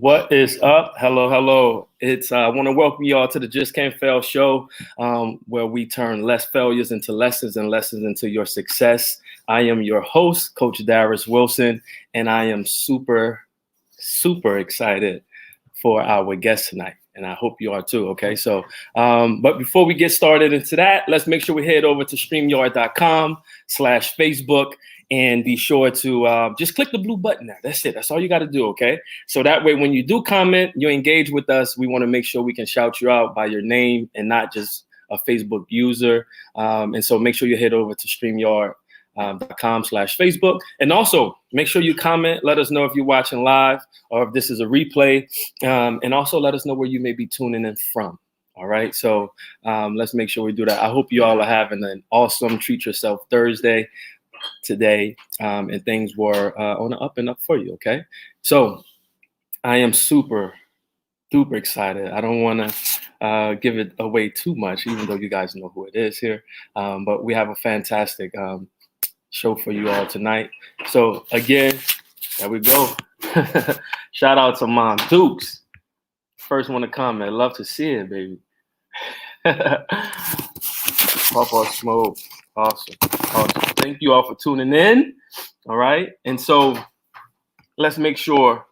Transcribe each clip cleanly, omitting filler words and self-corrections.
What is up? Hello, hello. I want to welcome you all to the Just Can't Fail show, where we turn less failures into lessons and lessons into your success. I am your host, Coach Darius Wilson, and I am super excited for our guest tonight. And I hope you are too, okay? So, but before we get started into that, let's make sure we head over to StreamYard.com/Facebook and be sure to just click the blue button there. That's it. That's all you got to do, okay? So that way, when you do comment, you engage with us, we want to make sure we can shout you out by your name and not just a Facebook user. And so make sure you head over to StreamYard.com/Facebook. And also make sure you comment. Let us know if you're watching live or if this is a replay. And also let us know where you may be tuning in from. All right. So let's make sure we do that. I hope you all are having an awesome Treat Yourself Thursday today. And things were on the up and up for you. Okay. So I am super excited. I don't want to give it away too much, even though you guys know who it is here. But we have a fantastic show for you all tonight. So again, there we go. Shout out to Mom Dukes. First one to comment. Love to see it, baby. Papa Smoke. Awesome. Thank you all for tuning in. All right. And so let's make sure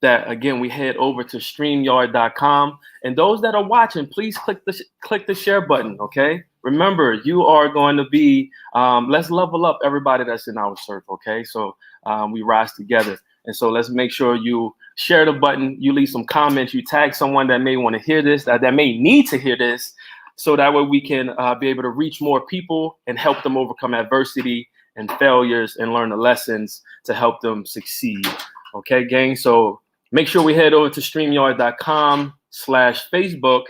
that, again, we head over to StreamYard.com. And those that are watching, please click the share button, okay? Remember, you are going to be, let's level up everybody that's in our circle, okay? So we rise together. And so let's make sure you share the button, you leave some comments, you tag someone that may want to hear this, that may need to hear this, so that way we can be able to reach more people and help them overcome adversity and failures and learn the lessons to help them succeed. Okay, gang? So make sure we head over to StreamYard.com/Facebook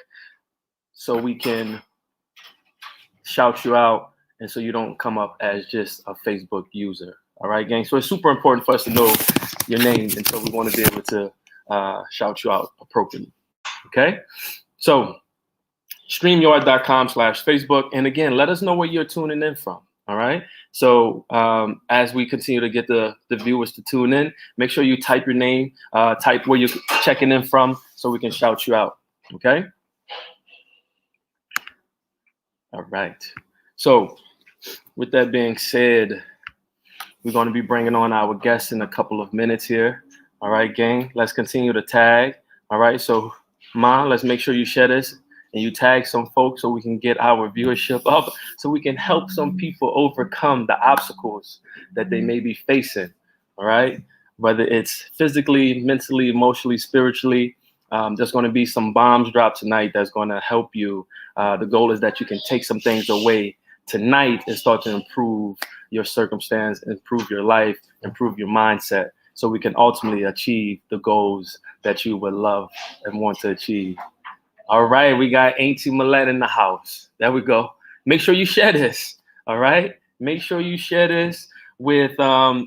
so we can shout you out and so you don't come up as just a Facebook user. All right, gang? So it's super important for us to know your name, and so we want to be able to shout you out appropriately. Okay? So StreamYard.com/Facebook. And again, let us know where you're tuning in from. All right. So as we continue to get the viewers to tune in, make sure you type your name, type where you're checking in from so we can shout you out. Okay. All right. So with that being said, we're going to be bringing on our guests in a couple of minutes here. All right, gang. Let's continue to tag. All right. So, Ma, let's make sure you share this and you tag some folks so we can get our viewership up, so we can help some people overcome the obstacles that they may be facing. All right. Whether it's physically, mentally, emotionally, spiritually, there's going to be some bombs dropped tonight that's going to help you. The goal is that you can take some things away tonight and start to improve your circumstance, improve your life, improve your mindset, so we can ultimately achieve the goals that you would love and want to achieve. All right, we got Auntie Millette in the house. There we go. Make sure you share this. All right, make sure you share this with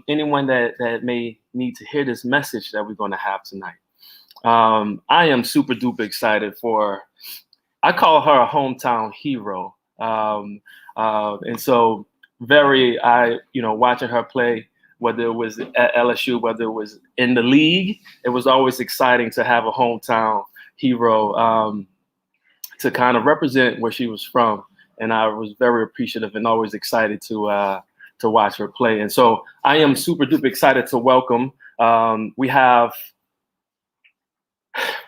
anyone that may need to hear this message that we're going to have tonight. I am super duper excited for. I call her a hometown hero. And so watching her play, whether it was at LSU, whether it was in the league, it was always exciting to have a hometown hero to kind of represent where she was from. And I was very appreciative and always excited to watch her play. And so I am super duper excited to welcome. We have,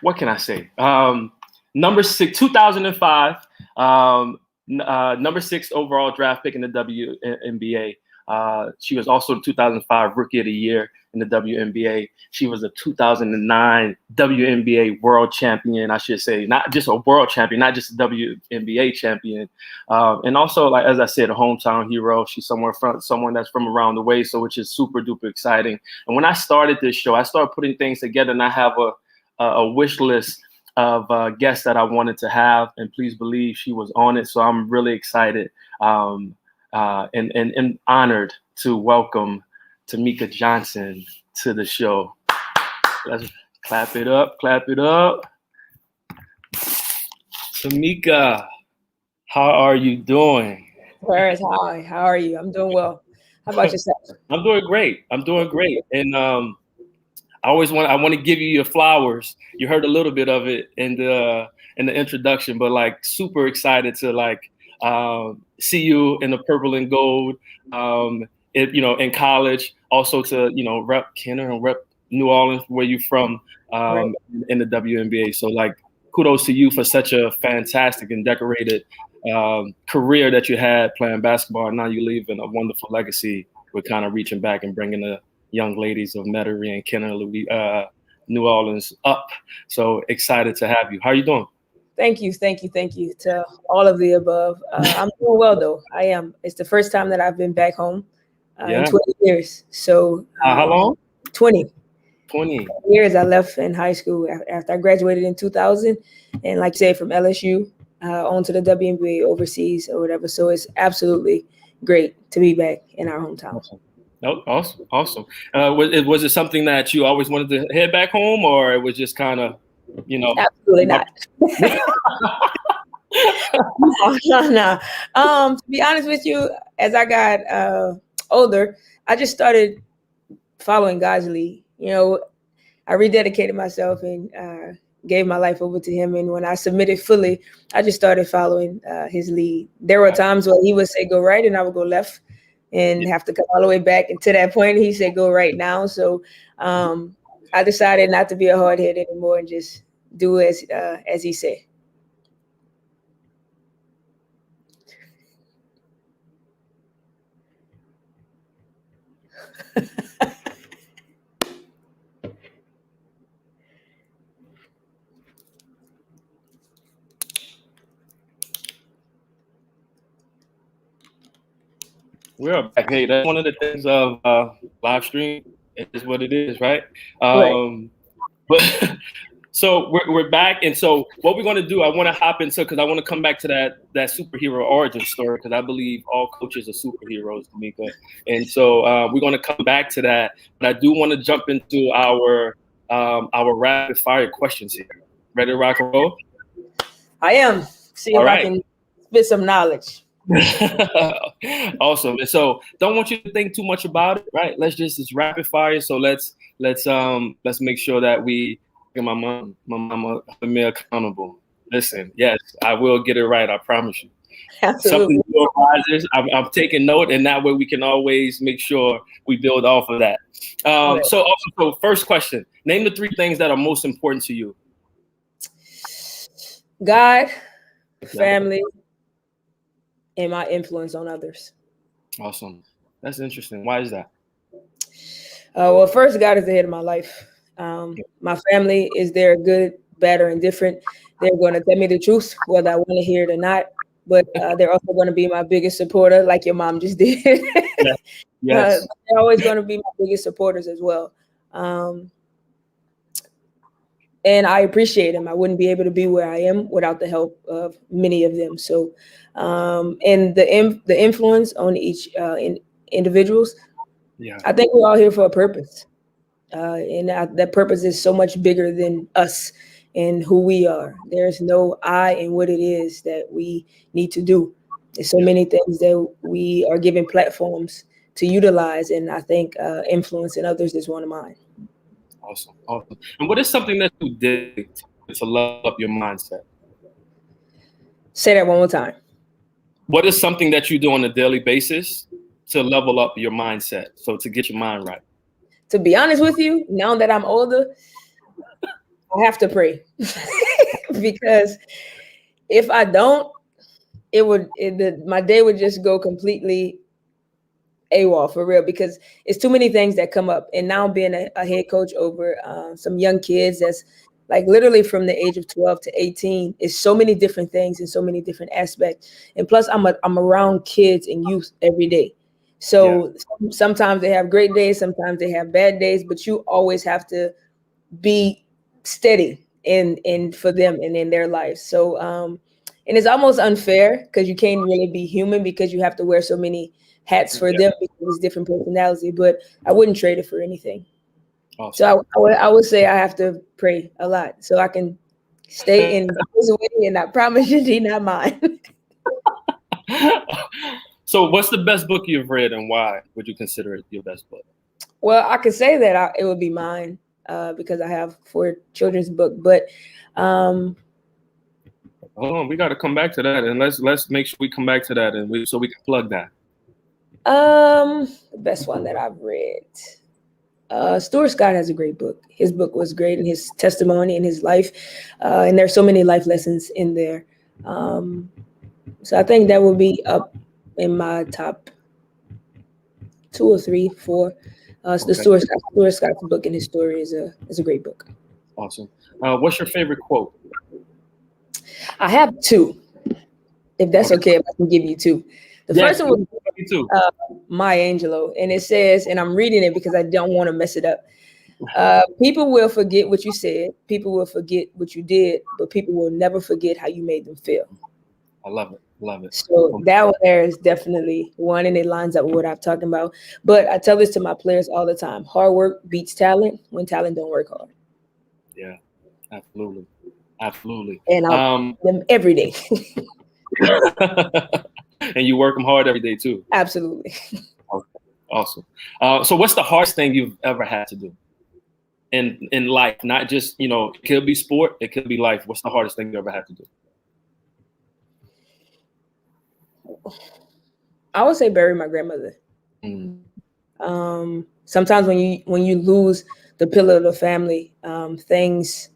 what can I say? Number 6, 2005. Number 6 overall draft pick in the WNBA. She was also the 2005 Rookie of the Year in the WNBA. She was a 2009 WNBA World Champion, I should say, not just a World Champion, not just a WNBA champion. And also, like as I said, a hometown hero. She's someone that's from around the way, so which is super duper exciting. And when I started this show, I started putting things together, and I have a wish list of guests that I wanted to have, and please believe she was on it. So I'm really excited and honored to welcome Temeka Johnson to the show. Let's clap it up. Temeka, how are you doing? Whereas, hi, how are you? I'm doing well. How about yourself? I'm doing great. And I want to give you your flowers. You heard a little bit of it in the introduction, but like super excited to like see you in the purple and gold. In college, also to rep Kenner and rep New Orleans, where you from, Right. in the WNBA. So like, kudos to you for such a fantastic and decorated career that you had playing basketball. And now you leaving a wonderful legacy with kind of reaching back and bringing the young ladies of Metairie and Kenner, New Orleans up. So excited to have you. How are you doing? Thank you to all of the above. I'm doing well though. I am. It's the first time that I've been back home in 20 years. So how long? 20. 20 years. I left in high school after I graduated in 2000, and like you say, from LSU on to the WNBA overseas or whatever. So it's absolutely great to be back in our hometown. Awesome. Oh, awesome. Was it something that you always wanted to head back home, or it was just kind of, Absolutely not. No. To be honest with you, as I got older, I just started following God's lead. I rededicated myself and gave my life over to him. And when I submitted fully, I just started following his lead. There were times where he would say, go right, and I would go left and have to come all the way back. And to that point, he said, go right now. So I decided not to be a hard head anymore and just do as he said. We're back. Hey, that's one of the things of live stream. It is what it is, right? Right. But so we're back, and so what we're going to do, I want to hop into, because I want to come back to that superhero origin story, because I believe all coaches are superheroes, Temeka, and so we're going to come back to that. But I do want to jump into our rapid fire questions here. Ready to rock and roll? I am. See if I can spit some knowledge. Awesome. And so don't want you to think too much about it, right? It's rapid fire. So let's make sure that we get my mama me accountable. Listen, yes, I will get it right. I promise you. Absolutely. Something arises. I'm taking note, and that way we can always make sure we build off of that. So first question: name the 3 things that are most important to you. God, family, and my influence on others. Awesome. That's interesting. Why is that? Well, first, God is the head of my life. My family is there, good, bad, or indifferent. They're going to tell me the truth, whether I want to hear it or not. But they're also going to be my biggest supporter, like your mom just did. Yes. They're always going to be my biggest supporters as well. And I appreciate them. I wouldn't be able to be where I am without the help of many of them. So, and the influence on each individuals. Yeah, I think we're all here for a purpose, and that purpose is so much bigger than us and who we are. There's no I in what it is that we need to do. There's so many things that we are given platforms to utilize, and I think influencing others is one of mine. Awesome. And what is something that you did to level up your mindset? Say that one more time. What is something that you do on a daily basis to level up your mindset, so to get your mind right? To be honest with you, now that I'm older, I have to pray. Because if I don't, my day would just go completely AWOL for real, because it's too many things that come up. And now being a head coach over some young kids that's like literally from the age of 12 to 18, is so many different things and so many different aspects. And plus I'm around kids and youth every day. So sometimes they have great days, sometimes they have bad days, but you always have to be steady in for them and in their lives. So and it's almost unfair because you can't really be human because you have to wear so many hats for them because it's different personality, but I wouldn't trade it for anything. Awesome. So I would say I have to pray a lot so I can stay in his way, and I promise you, he's not mine. So what's the best book you've read, and why would you consider it your best book? Well, I could say that it would be mine. because I have 4 children's book. But Hold on, we got to come back to that, and let's make sure we come back to that, and so we can plug that. the best one that I've read. Stuart Scott has a great book. His book was great, and his testimony and his life, and there's so many life lessons in there. So I think that will be up in my top 2 or 3, 4. So the Stuart Scott's book and his story is a great book. Awesome. What's your favorite quote? I have 2, if that's okay if I can give you 2. The first one was Maya Angelou, and it says, and I'm reading it because I don't want to mess it up. People will forget what you said, people will forget what you did, but people will never forget how you made them feel. I love it. Love it. So that one there is definitely one, and it lines up with what I'm talking about. But I tell this to my players all the time: hard work beats talent when talent don't work hard. Yeah, absolutely. Absolutely. And I them every day. And you work them hard every day too. Absolutely. Awesome. So what's the hardest thing you've ever had to do in life? Not just, it could be sport, it could be life. What's the hardest thing you ever had to do? I would say bury my grandmother. Sometimes when you lose the pillar of the family, things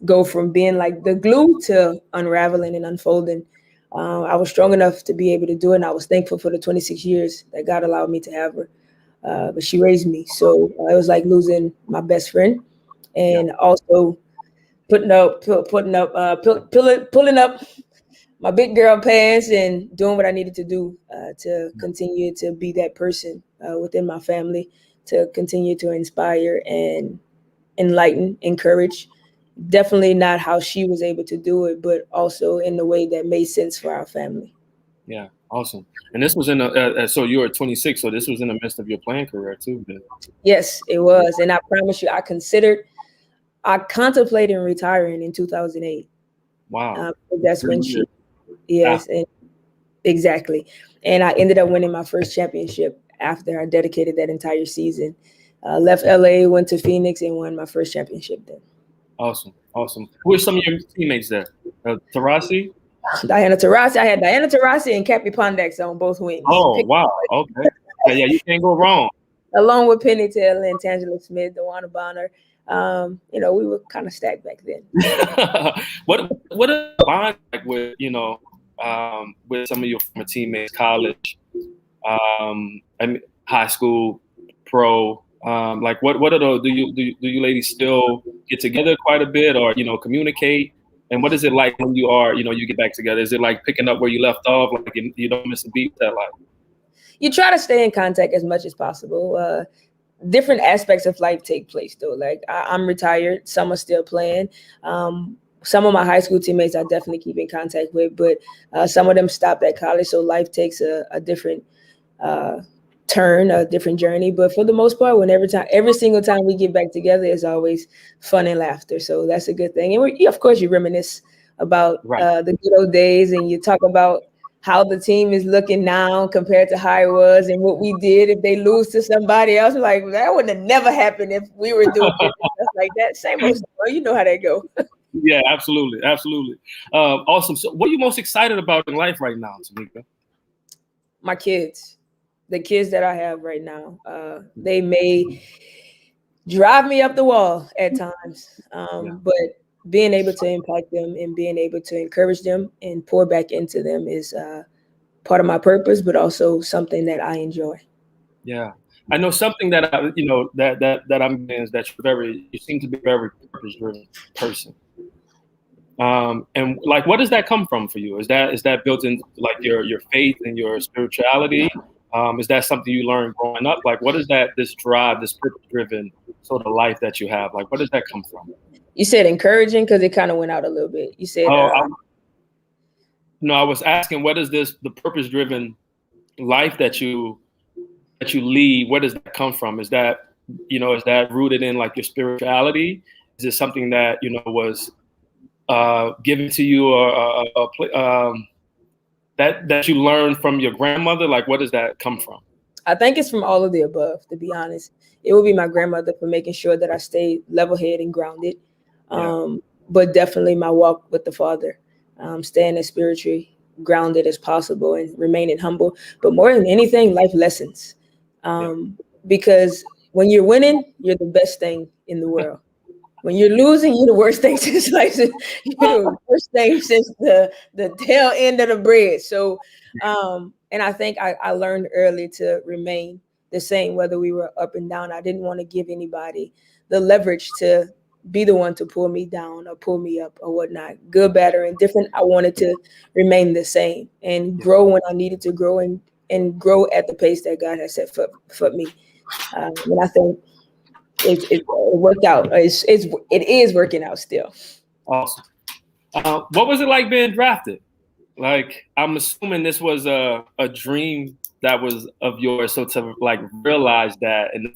go from being like the glue to unraveling and unfolding. I was strong enough to be able to do it, and I was thankful for the 26 years that God allowed me to have her. But she raised me, so it was like losing my best friend, and also pulling up my big girl pants and doing what I needed to do to continue to be that person within my family, to continue to inspire and enlighten, encourage. Definitely not how she was able to do it, but also in the way that made sense for our family. Yeah, awesome. And this was so you were 26, so this was in the midst of your playing career too. Then. Yes, it was. And I promise you, I contemplated retiring in 2008. Wow. That's when and exactly. And I ended up winning my first championship after I dedicated that entire season. Left LA, went to Phoenix, and won my first championship then. Awesome. Who are some of your teammates there? Taurasi? Diana Taurasi. I had Diana Taurasi and Cappy Pondex on both wings. Oh, wow. Okay. Yeah, you can't go wrong. Along with Penny Taylor and Tangela Smith, Dewana Bonner. We were kind of stacked back then. What a bond like with with some of your former teammates, college, high school, pro. What are those? Do you ladies still get together quite a bit, or communicate? And what is it like when you get back together? Is it like picking up where you left off? Like you don't miss a beat with that life? You try to stay in contact as much as possible. Different aspects of life take place though. Like I'm retired, some are still playing. Some of my high school teammates I definitely keep in contact with, but some of them stopped at college, so life takes a different turn, a different journey. But for the most part, every single time we get back together, it's always fun and laughter. So that's a good thing. And of course, you reminisce about the good old days, and you talk about how the team is looking now compared to how it was and what we did. If they lose to somebody else, like that would have never happened if we were doing stuff like that. Same old story. You know how that go. Yeah, absolutely. Awesome. So what are you most excited about in life right now, Temeka? My kids. The kids that I have right now, they may drive me up the wall at times, but being able to impact them and being able to encourage them and pour back into them is part of my purpose, but also something that I enjoy. Yeah, I know something that that I'm getting is that you seem to be a very purpose-driven person. And like, what does that come from for you? Is that built in like your faith and your spirituality? Is that something you learned growing up? Like, what is this drive, this purpose-driven sort of life that you have? Like, where does that come from? You said encouraging because it kind of went out a little bit. You said, I was asking, what is the purpose-driven life that you lead? Where does that come from? Is that rooted in like your spirituality? Is it something that was given to you, or that you learned from your grandmother? Like, where does that come from? I think it's from all of the above, to be honest. It would be my grandmother for making sure that I stayed level-headed and grounded. But definitely my walk with the Father, staying as spiritually grounded as possible and remaining humble. But more than anything, life lessons. Because when you're winning, you're the best thing in the world. When you're losing, you're the worst thing since you're the worst thing since the tail end of the bread. So, and I think I learned early to remain the same, whether we were up and down. I didn't want to give anybody the leverage to be the one to pull me down or pull me up or whatnot. Good, bad, or indifferent. I wanted to remain the same and grow when I needed to grow and grow at the pace that God has set for me. And I think it worked out. It is working out still. Awesome. What was it like being drafted? Like, I'm assuming this was a dream that was of yours. So to like realize that and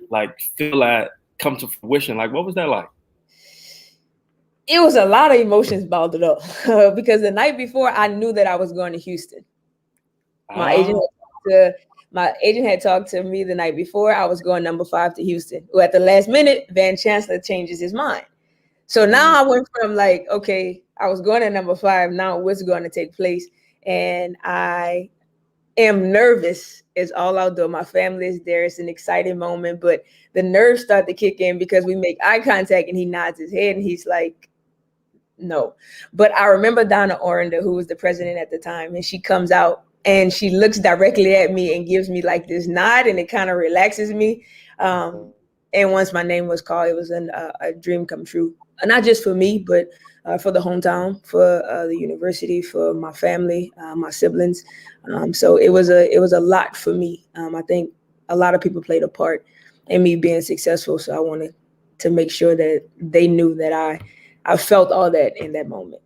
like feel that come to fruition, like what was that like? It was a lot of emotions bottled up because the night before I knew that I was going to Houston. My agent had talked to me the night before. I was going number 5 to Houston. Well, at the last minute, Van Chancellor changes his mind. So now I went from like, okay, I was going at number 5. Now what's going to take place? And I am nervous is all I'll do. My family is there. It's an exciting moment, but the nerves start to kick in because we make eye contact and he nods his head and he's like, no. But I remember Donna Orender, who was the president at the time, and she comes out and she looks directly at me and gives me like this nod, and it kind of relaxes me. And once my name was called, it was a dream come true. Not just for me, but for the hometown, for the university, for my family, my siblings. So it was a lot for me. I think a lot of people played a part in me being successful. So I wanted to make sure that they knew that I felt all that in that moment.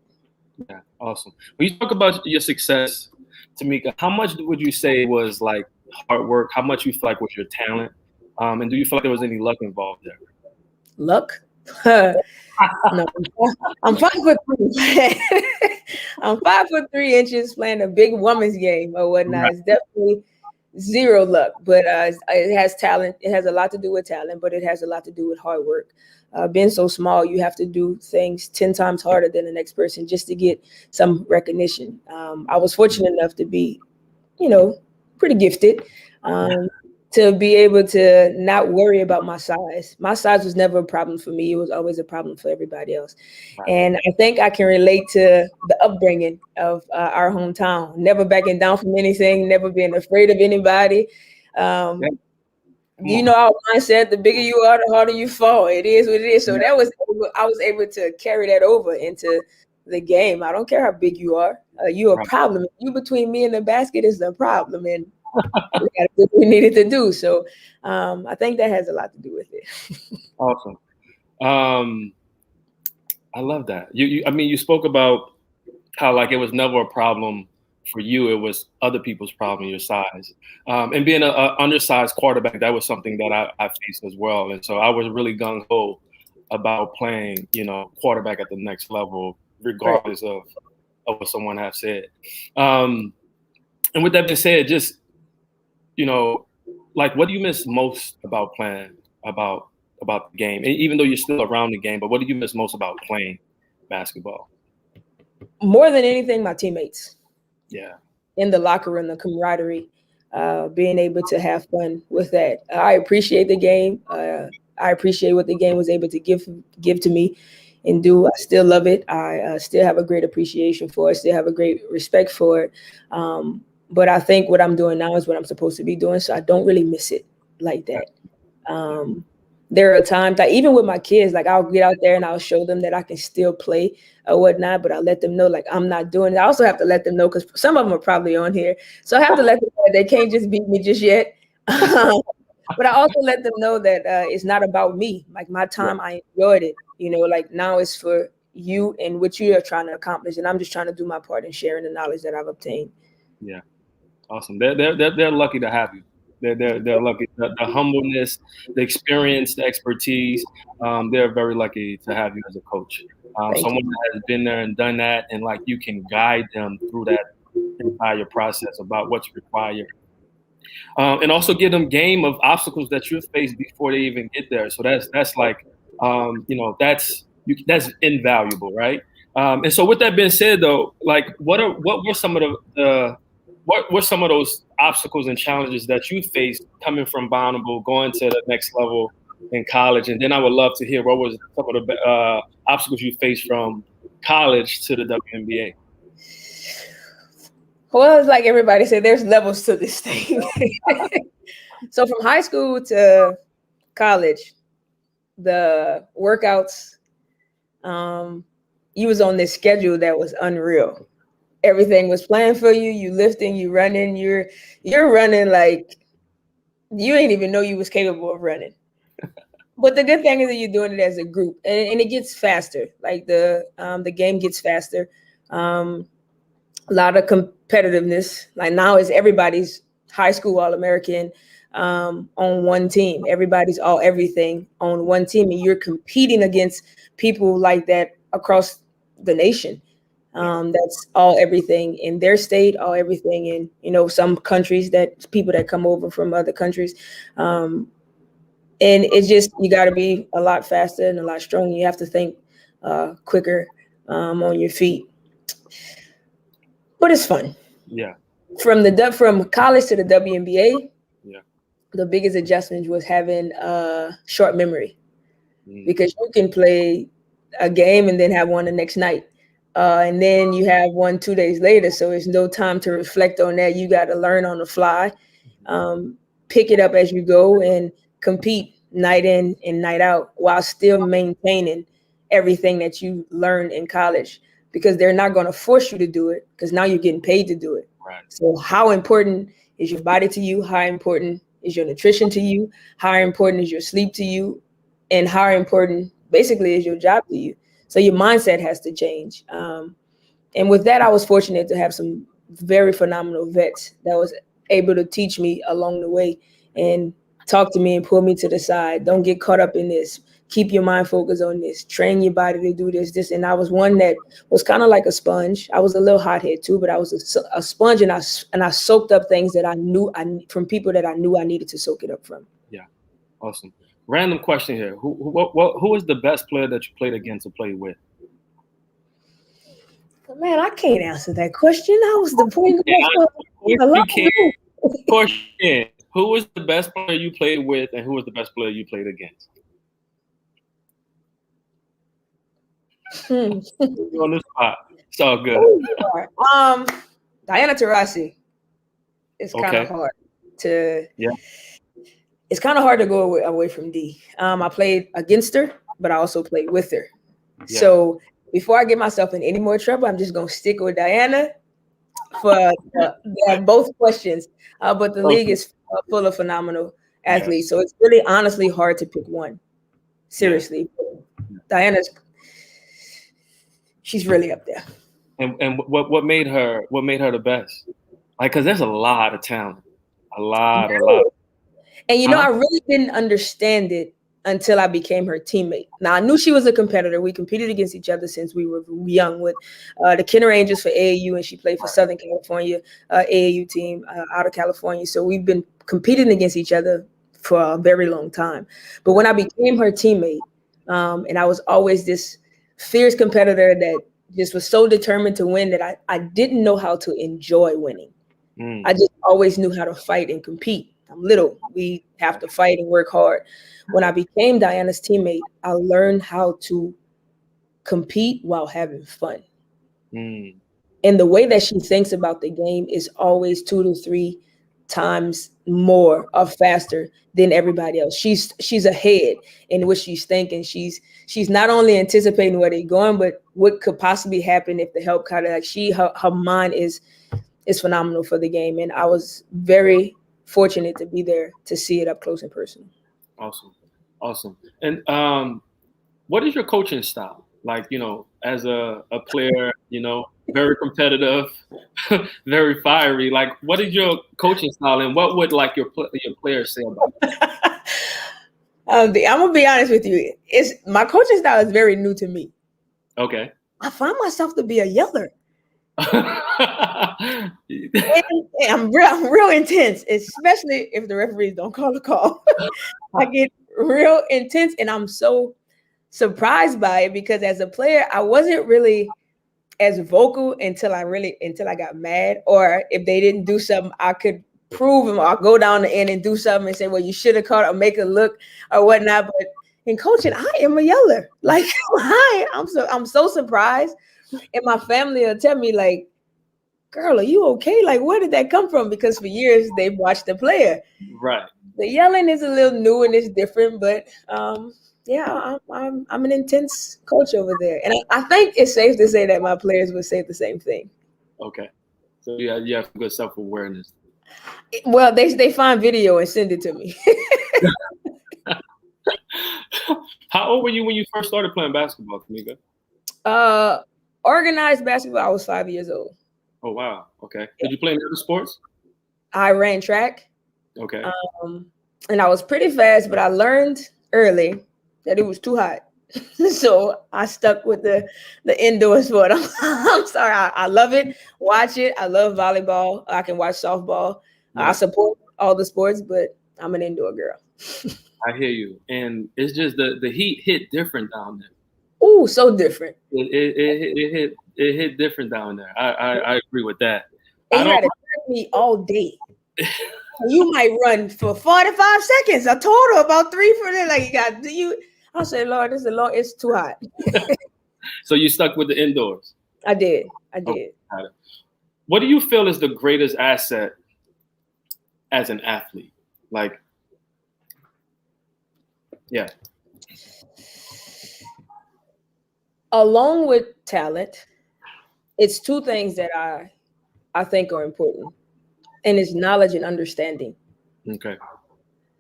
Yeah, awesome. When you talk about your success, Temeka, how much would you say was like hard work? How much you feel like was your talent? And do you feel like there was any luck involved there? Luck? No, I'm 5'3". I'm 5'3" playing a big woman's game or whatnot. Right. It's definitely zero luck, but it has talent. It has a lot to do with talent, but it has a lot to do with hard work. Being so small, you have to do things 10 times harder than the next person just to get some recognition. I was fortunate enough to be, pretty gifted. To be able to not worry about my size. My size was never a problem for me. It was always a problem for everybody else. Right. And I think I can relate to the upbringing of our hometown, never backing down from anything, never being afraid of anybody. You know, our mindset, the bigger you are, the harder you fall. It is what it is. So I was able to carry that over into the game. I don't care how big you are. You're a problem. You between me and the basket is the problem. And we got to do what we needed to do. So I think that has a lot to do with it. Awesome. I love that. You spoke about how like it was never a problem for you. It was other people's problem, your size. And being an undersized quarterback, that was something that I faced as well. And so I was really gung-ho about playing, quarterback at the next level, regardless of what someone has said. And with that being said, just like what do you miss most about playing about the game? And even though you're still around the game, but what do you miss most about playing basketball? More than anything, my teammates. Yeah. In the locker room, the camaraderie, being able to have fun with that. I appreciate the game. I appreciate what the game was able to give to me and do. I still love it. I still have a great appreciation for it. Still have a great respect for it. But I think what I'm doing now is what I'm supposed to be doing. So I don't really miss it like that. There are times that even with my kids, like I'll get out there and I'll show them that I can still play or whatnot, but I'll let them know like I'm not doing it. I also have to let them know because some of them are probably on here. So I have to let them know that they can't just beat me just yet. But I also let them know that it's not about me. Like my time, I enjoyed it. Like now it's for you and what you are trying to accomplish. And I'm just trying to do my part in sharing the knowledge that I've obtained. Yeah. Awesome. They're lucky to have you. They're lucky. The humbleness, the experience, the expertise. They're very lucky to have you as a coach. Someone that has been there and done that, and like you can guide them through that entire process about what's required. And also give them game of obstacles that you face before they even get there. So that's like, that's invaluable, right? And so with that being said, though, like what were some of what were some of those obstacles and challenges that you faced coming from Bonneville, going to the next level in college? And then I would love to hear what was some of the obstacles you faced from college to the WNBA. Well, it's like everybody said, there's levels to this thing. So from high school to college, the workouts, you was on this schedule that was unreal. Everything was planned for you. You lifting, you running, you're running like you ain't even know you was capable of running. But the good thing is that you're doing it as a group, and it gets faster. Like the game gets faster. A lot of competitiveness. Like now is everybody's high school All-American on one team. Everybody's all everything on one team, and you're competing against people like that across the nation. That's all everything in their state, all everything in some countries, that people that come over from other countries. And it's just, you got to be a lot faster and a lot stronger. You have to think quicker on your feet. But it's fun. Yeah. From college to the WNBA, yeah, the biggest adjustment was having short memory, because you can play a game and then have one the next night. And then you have one 2 days later. So there's no time to reflect on that. You got to learn on the fly, pick it up as you go, and compete night in and night out while still maintaining everything that you learned in college, because they're not going to force you to do it, because now you're getting paid to do it. Right. So how important is your body to you? How important is your nutrition to you? How important is your sleep to you? And how important basically is your job to you? So your mindset has to change. And with that, I was fortunate to have some very phenomenal vets that was able to teach me along the way and talk to me and pull me to the side. Don't get caught up in this. Keep your mind focused on this. Train your body to do this. And I was one that was kind of like a sponge. I was a little hothead too, but I was a sponge, and I soaked up things that I knew from people that I knew I needed to soak it up from. Yeah, awesome. Random question here. Who was the best player that you played against or played with? Man, I can't answer that question. I was the point guard. You can. Of course you can. Who was the best player you played with, and who was the best player you played against? On the spot. It's all good. Diana Taurasi. It's kind of hard to. Yeah. It's kind of hard to go away from D. I played against her, but I also played with her. Yeah. So before I get myself in any more trouble, I'm just gonna stick with Diana for both questions. But the league is full of phenomenal athletes, so it's really honestly hard to pick one. Seriously, Diana's. She's really up there. And what made her the best? Like, because there's a lot of talent, a lot. And I really didn't understand it until I became her teammate. Now I knew she was a competitor. We competed against each other since we were young with the Kenner Angels for AAU, and she played for Southern California AAU team out of California. So we've been competing against each other for a very long time. But when I became her teammate, and I was always this fierce competitor that just was so determined to win that I didn't know how to enjoy winning. I just always knew how to fight and compete. I'm little. We have to fight and work hard. When I became Diana's teammate, I learned how to compete while having fun. And the way that she thinks about the game is always 2 to 3 times more or faster than everybody else. She's ahead in what she's thinking. She's not only anticipating where they're going, but what could possibly happen if the help kind of like her mind is phenomenal for the game. And I was very fortunate to be there to see it up close and personal. Awesome. And what is your coaching style? Like, as a player, very competitive, very fiery. Like, what is your coaching style, and what would like your players say about it? I'm gonna be honest with you. My coaching style is very new to me. Okay. I find myself to be a yeller. And I'm real intense, especially if the referees don't call a call. I get real intense, and I'm so surprised by it because as a player, I wasn't really as vocal until I got mad, or if they didn't do something, I could prove them. I'll go down the end and do something and say, "Well, you should have caught," or make it look or whatnot. But in coaching, I am a yeller. Like I'm so surprised, and my family will tell me like, "Girl, are you okay? Like, where did that come from?" Because for years they've watched the player. Right. The yelling is a little new and it's different, but yeah, I'm an intense coach over there, and I think it's safe to say that my players would say the same thing. Okay. So yeah, you have good self-awareness. Well, they find video and send it to me. How old were you when you first started playing basketball, Temeka? Organized basketball, I was 5 years old. Oh wow. Okay. Did you play any other sports? I ran track. Okay. And I was pretty fast, but I learned early that it was too hot. So I stuck with the indoor sport. I'm sorry. I love it. Watch it. I love volleyball. I can watch softball. I support all the sports, but I'm an indoor girl. I hear you. And it's just the heat hit different down there. Ooh, so different. It hit different down there. I agree with that. And you had to track me all day. You might run for 45 seconds. I told her about 3 for that. Like you got you. I said, Lord, it's too hot. So you stuck with the indoors. I did. Okay. What do you feel is the greatest asset as an athlete? Like, yeah. Along with talent, it's 2 things that I think are important. And it's knowledge and understanding. Okay.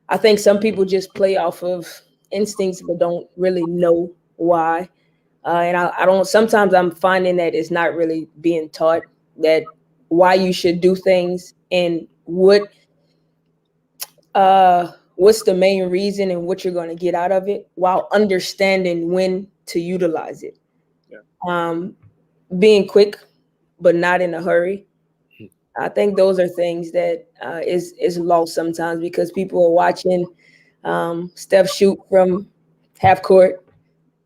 I think some people just play off of instincts, but don't really know why. And I don't, sometimes I'm finding that it's not really being taught that why you should do things and what's the main reason and what you're going to get out of it while understanding when to utilize it. Yeah. Being quick, but not in a hurry. I think those are things that is lost sometimes because people are watching Steph shoot from half court,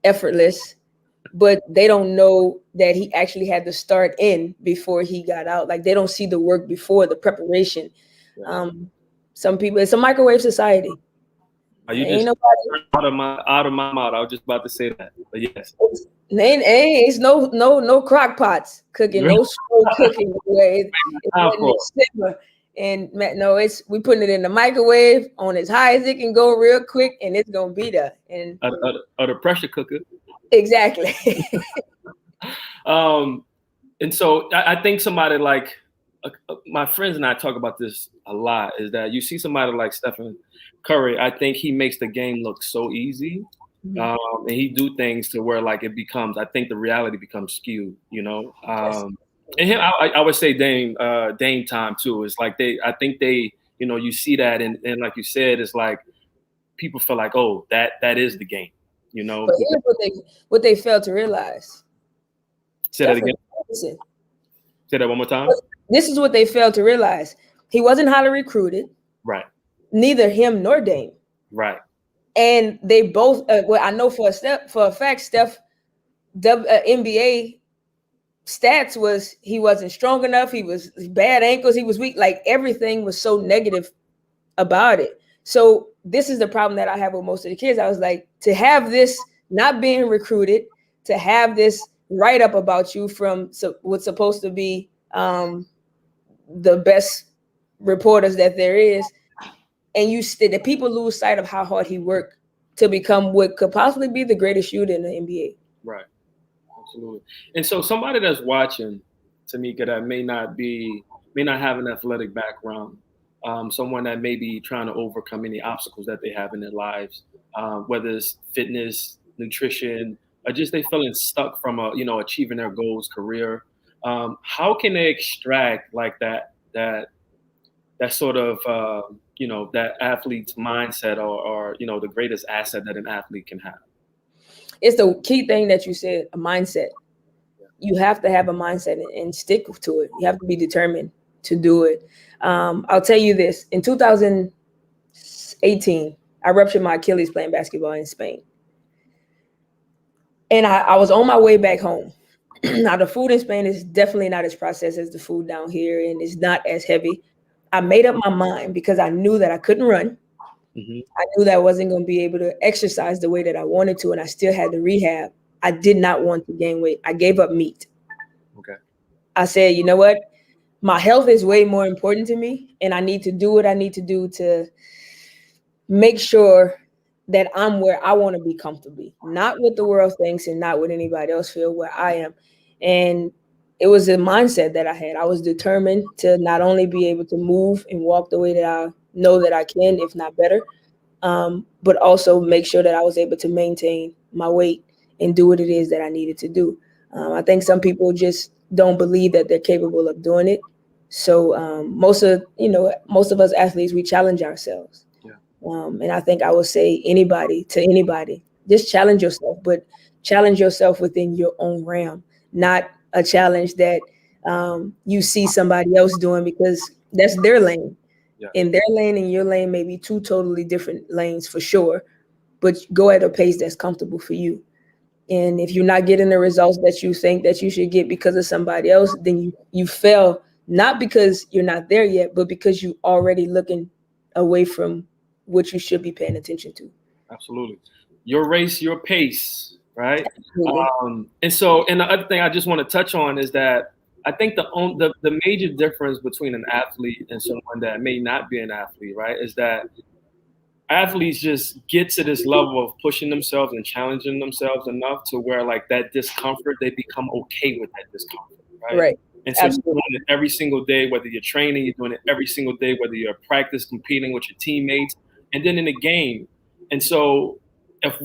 effortless, but they don't know that he actually had to start in before he got out. Like they don't see the work before the preparation. Some people, it's a microwave society. Are you just out of my mouth? I was just about to say that, but yes. It's no crock pots cooking, no slow cooking. It's and no, we putting it in the microwave on as high as it can go, real quick, and it's gonna be there. And the pressure cooker. Exactly. And so I think somebody like my friends and I talk about this a lot. Is that you see somebody like Stephen Curry? I think he makes the game look so easy. Mm-hmm. And he do things to where like it becomes, I think the reality becomes skewed, you know. And him, I would say Dame time too. It's like I think they, you know, you see that and like you said, it's like people feel like, oh, that is the game, you know. But here's what they fail to realize. Say that again. Say that one more time. This is what they failed to realize. He wasn't highly recruited. Right. Neither him nor Dame. Right. And they both, well, I know for a fact, Steph, NBA stats was he wasn't strong enough. He was bad ankles. He was weak. Like everything was so negative about it. So this is the problem that I have with most of the kids. I was like, to have this not being recruited, to have this write up about you from what's supposed to be the best reporters that there is. And the people lose sight of how hard he worked to become what could possibly be the greatest shooter in the NBA. Right. Absolutely. And so somebody that's watching, Temeka, that may not have an athletic background, someone that may be trying to overcome any obstacles that they have in their lives, whether it's fitness, nutrition, or just they feeling stuck from achieving their goals, career. How can they extract like that sort of that athlete's mindset or the greatest asset that an athlete can have? It's the key thing that you said, a mindset. you have to have a mindset and stick to it. You have to be determined to do it. I'll tell you this: in 2018, I ruptured my Achilles playing basketball in Spain, and I was on my way back home. Now, the food in Spain is definitely not as processed as the food down here, and it's not as heavy. I made up my mind because I knew that I couldn't run. Mm-hmm. I knew that I wasn't going to be able to exercise the way that I wanted to, and I still had the rehab. I did not want to gain weight. I gave up meat. Okay. I said, you know what? My health is way more important to me, and I need to do what I need to do to make sure that I'm where I want to be comfortably, not what the world thinks and not what anybody else feel where I am. And it was a mindset that I had. I was determined to not only be able to move and walk the way that I know that I can, if not better, but also make sure that I was able to maintain my weight and do what it is that I needed to do. I think some people just don't believe that they're capable of doing it. So most of us athletes, we challenge ourselves. Yeah. And I think I would say anybody, just challenge yourself, but challenge yourself within your own realm, not a challenge that you see somebody else doing because that's their lane. Yeah. And their lane and your lane may be two totally different lanes for sure, but go at a pace that's comfortable for you. And if you're not getting the results that you think that you should get because of somebody else, then you fail, not because you're not there yet, but because you already looking away from what you should be paying attention to. Absolutely. Your race, your pace, right? Absolutely. And the other thing I just want to touch on is that I think the major difference between an athlete and someone that may not be an athlete, right, is that athletes just get to this level of pushing themselves and challenging themselves enough to where like that discomfort, they become okay with that discomfort, right? Right. And so Absolutely. you're doing it every single day, whether you're training, you're doing it every single day, whether you're at practice, competing with your teammates, and then in the game. And so if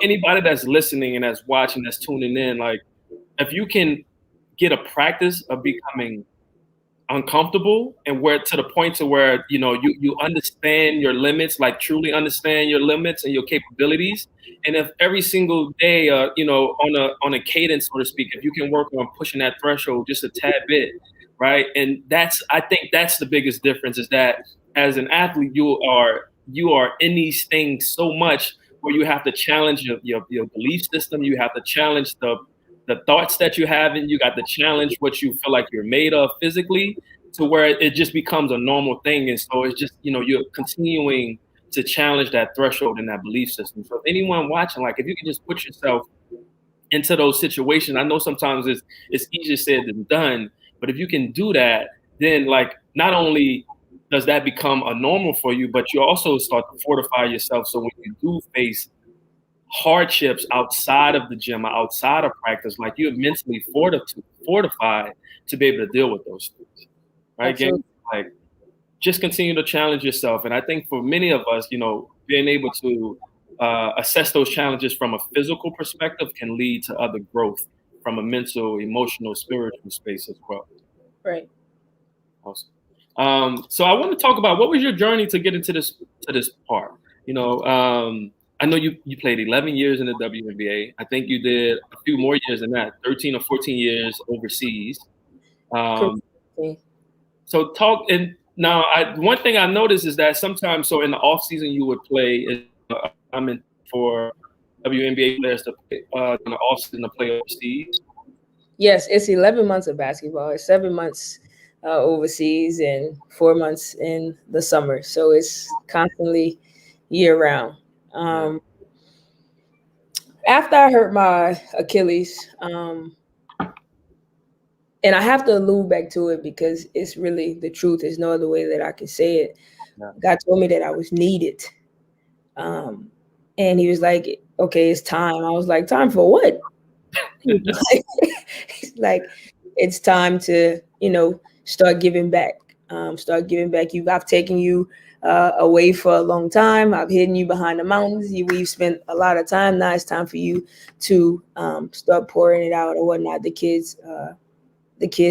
anybody that's listening and that's watching, that's tuning in, like if you can get a practice of becoming uncomfortable and where to the point to where you understand your limits, like truly understand your limits and your capabilities. And if every single day on a cadence, so to speak, if you can work on pushing that threshold just a tad bit, right? And I think that's the biggest difference, is that as an athlete you are in these things so much where you have to challenge your belief system, you have to challenge the thoughts that you have, and you got to challenge what you feel like you're made of physically, to where it just becomes a normal thing. And so it's just, you're continuing to challenge that threshold and that belief system. So if anyone watching, like if you can just put yourself into those situations, I know sometimes it's easier said than done, but if you can do that, then like not only does that become a normal for you, but you also start to fortify yourself. So when you do face hardships outside of the gym or outside of practice, like you're mentally fortified to be able to deal with those things, right? Again, like just continue to challenge yourself. And I think for many of us, being able to assess those challenges from a physical perspective can lead to other growth from a mental, emotional, spiritual space as well. Right. Awesome. So I want to talk about, what was your journey to get into this part? I know you played 11 years in the WNBA. I think you did a few more years than that, 13 or 14 years overseas. So talk, and now one thing I noticed is that sometimes, so in the off season you would play, I'm in for WNBA players to play in the off season to play overseas. Yes, it's 11 months of basketball. It's 7 months overseas and 4 months in the summer. So it's constantly year round. After I hurt my Achilles, and I have to allude back to it because it's really the truth. There's no other way that I can say it. Yeah. God told me that I was needed. And he was like, okay, it's time. I was like, time for what? He's like, it's time to, start giving back. I've taken you away for a long time. I've hidden you behind the mountains. We've spent a lot of time. Now it's time for you to start pouring it out or whatnot. The kids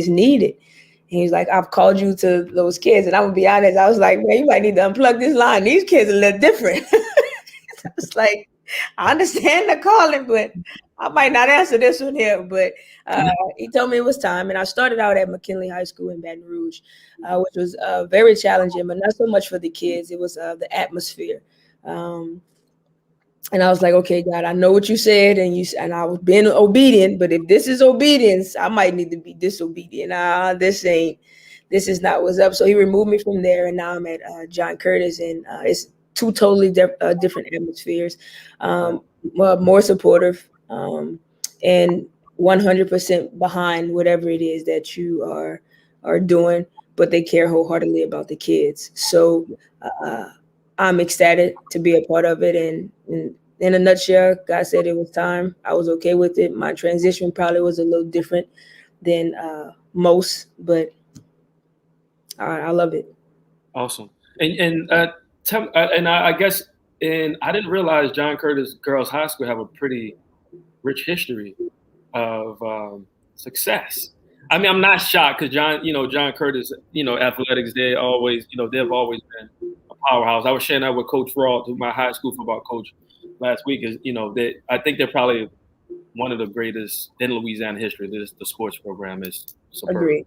need it. And he's like, I've called you to those kids. And I'm gonna be honest, I was like, man, you might need to unplug this line. These kids are a little different. I was like, I understand the calling, but I might not answer this one here. But he told me it was time, and I started out at McKinley High School in Baton Rouge, which was very challenging, but not so much for the kids. It was the atmosphere. And I was like, okay, God, I know what you said, and I was being obedient. But if this is obedience, I might need to be disobedient. This is not what's up. So he removed me from there, and now I'm at John Curtis, and it's two totally different atmospheres. More supportive, and 100% behind whatever it is that you are doing, but they care wholeheartedly about the kids. So I'm ecstatic to be a part of it. And in a nutshell, God said it was time. I was okay with it. My transition probably was a little different than most, but I love it. Awesome. And I guess, and I didn't realize John Curtis Girls High School have a pretty rich history of success. I mean, I'm not shocked because John Curtis, athletics, they've always been a powerhouse. I was sharing that with Coach Raw, my high school football coach, last week. I think they're probably one of the greatest in Louisiana history. The sports program is superb. Agreed.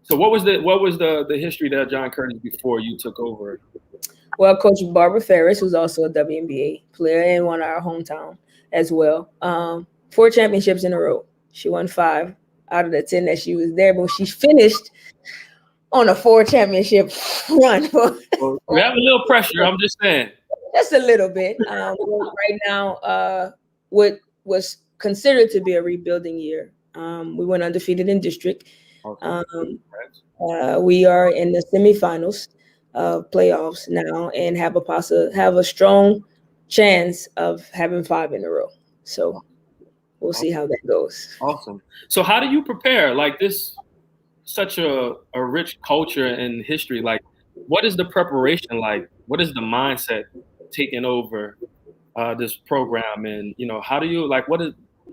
So what was the history there, John Curtis, before you took over? Well, Coach Barbara Ferris, who's also a WNBA player and won our hometown as well. 4 championships in a row. She won 5 out of the 10 that she was there, but she finished on a 4 championship run. Well, we have a little pressure. I'm just saying. Just a little bit. Right now, what was considered to be a rebuilding year. We went undefeated in district. We are in the semifinals of playoffs now and have a strong chance of having 5 in a row. So we'll see how that goes. Awesome. So how do you prepare? Like this, such a rich culture and history. Like, what is the preparation like? What is the mindset taking over this program? And how do you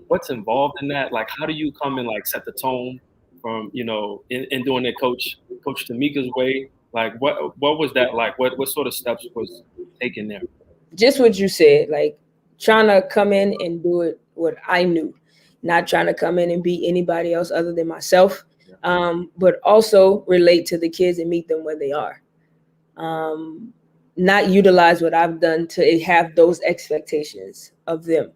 what's involved in that? Like, how do you come and set the tone from in doing it Coach Temeka's way? Like, what was that like? What sort of steps was taken there? Just what you said, like trying to come in and do it what I knew, not trying to come in and be anybody else other than myself, but also relate to the kids and meet them where they are. Not utilize what I've done to have those expectations of them.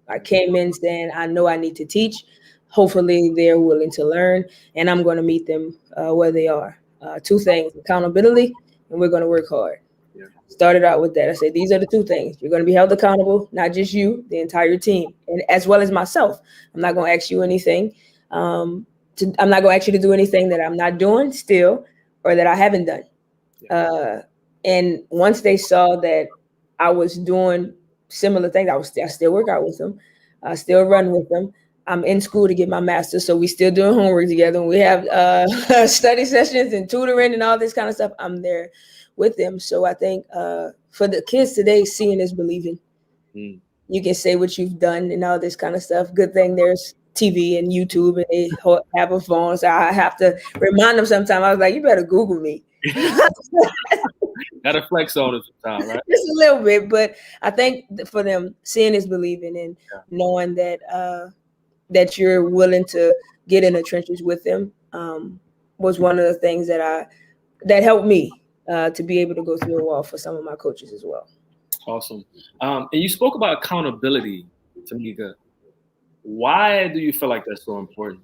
I came in saying, I know I need to teach. Hopefully they're willing to learn, and I'm going to meet them where they are. 2 things, accountability, and we're going to work hard. Started out with that. I said, these are the 2 things. You're going to be held accountable, not just you, the entire team, and as well as myself. I'm not going to ask you anything. I'm not going to ask you to do anything that I'm not doing still or that I haven't done. And once they saw that I was doing similar things, I still work out with them. I still run with them. I'm in school to get my master's, so we still doing homework together. We have study sessions and tutoring and all this kind of stuff. I'm there with them. So I think for the kids today, seeing is believing. You can say what you've done and all this kind of stuff. Good thing there's TV and YouTube and they have a phone. So I have to remind them sometimes. I was like, you better Google me. Gotta flex on it sometimes, right? Just a little bit, but I think for them, seeing is believing, and knowing that that you're willing to get in the trenches with them was one of the things that helped me to be able to go through a wall for some of my coaches as well. Awesome. And you spoke about accountability, Temeka. Why do you feel like that's so important?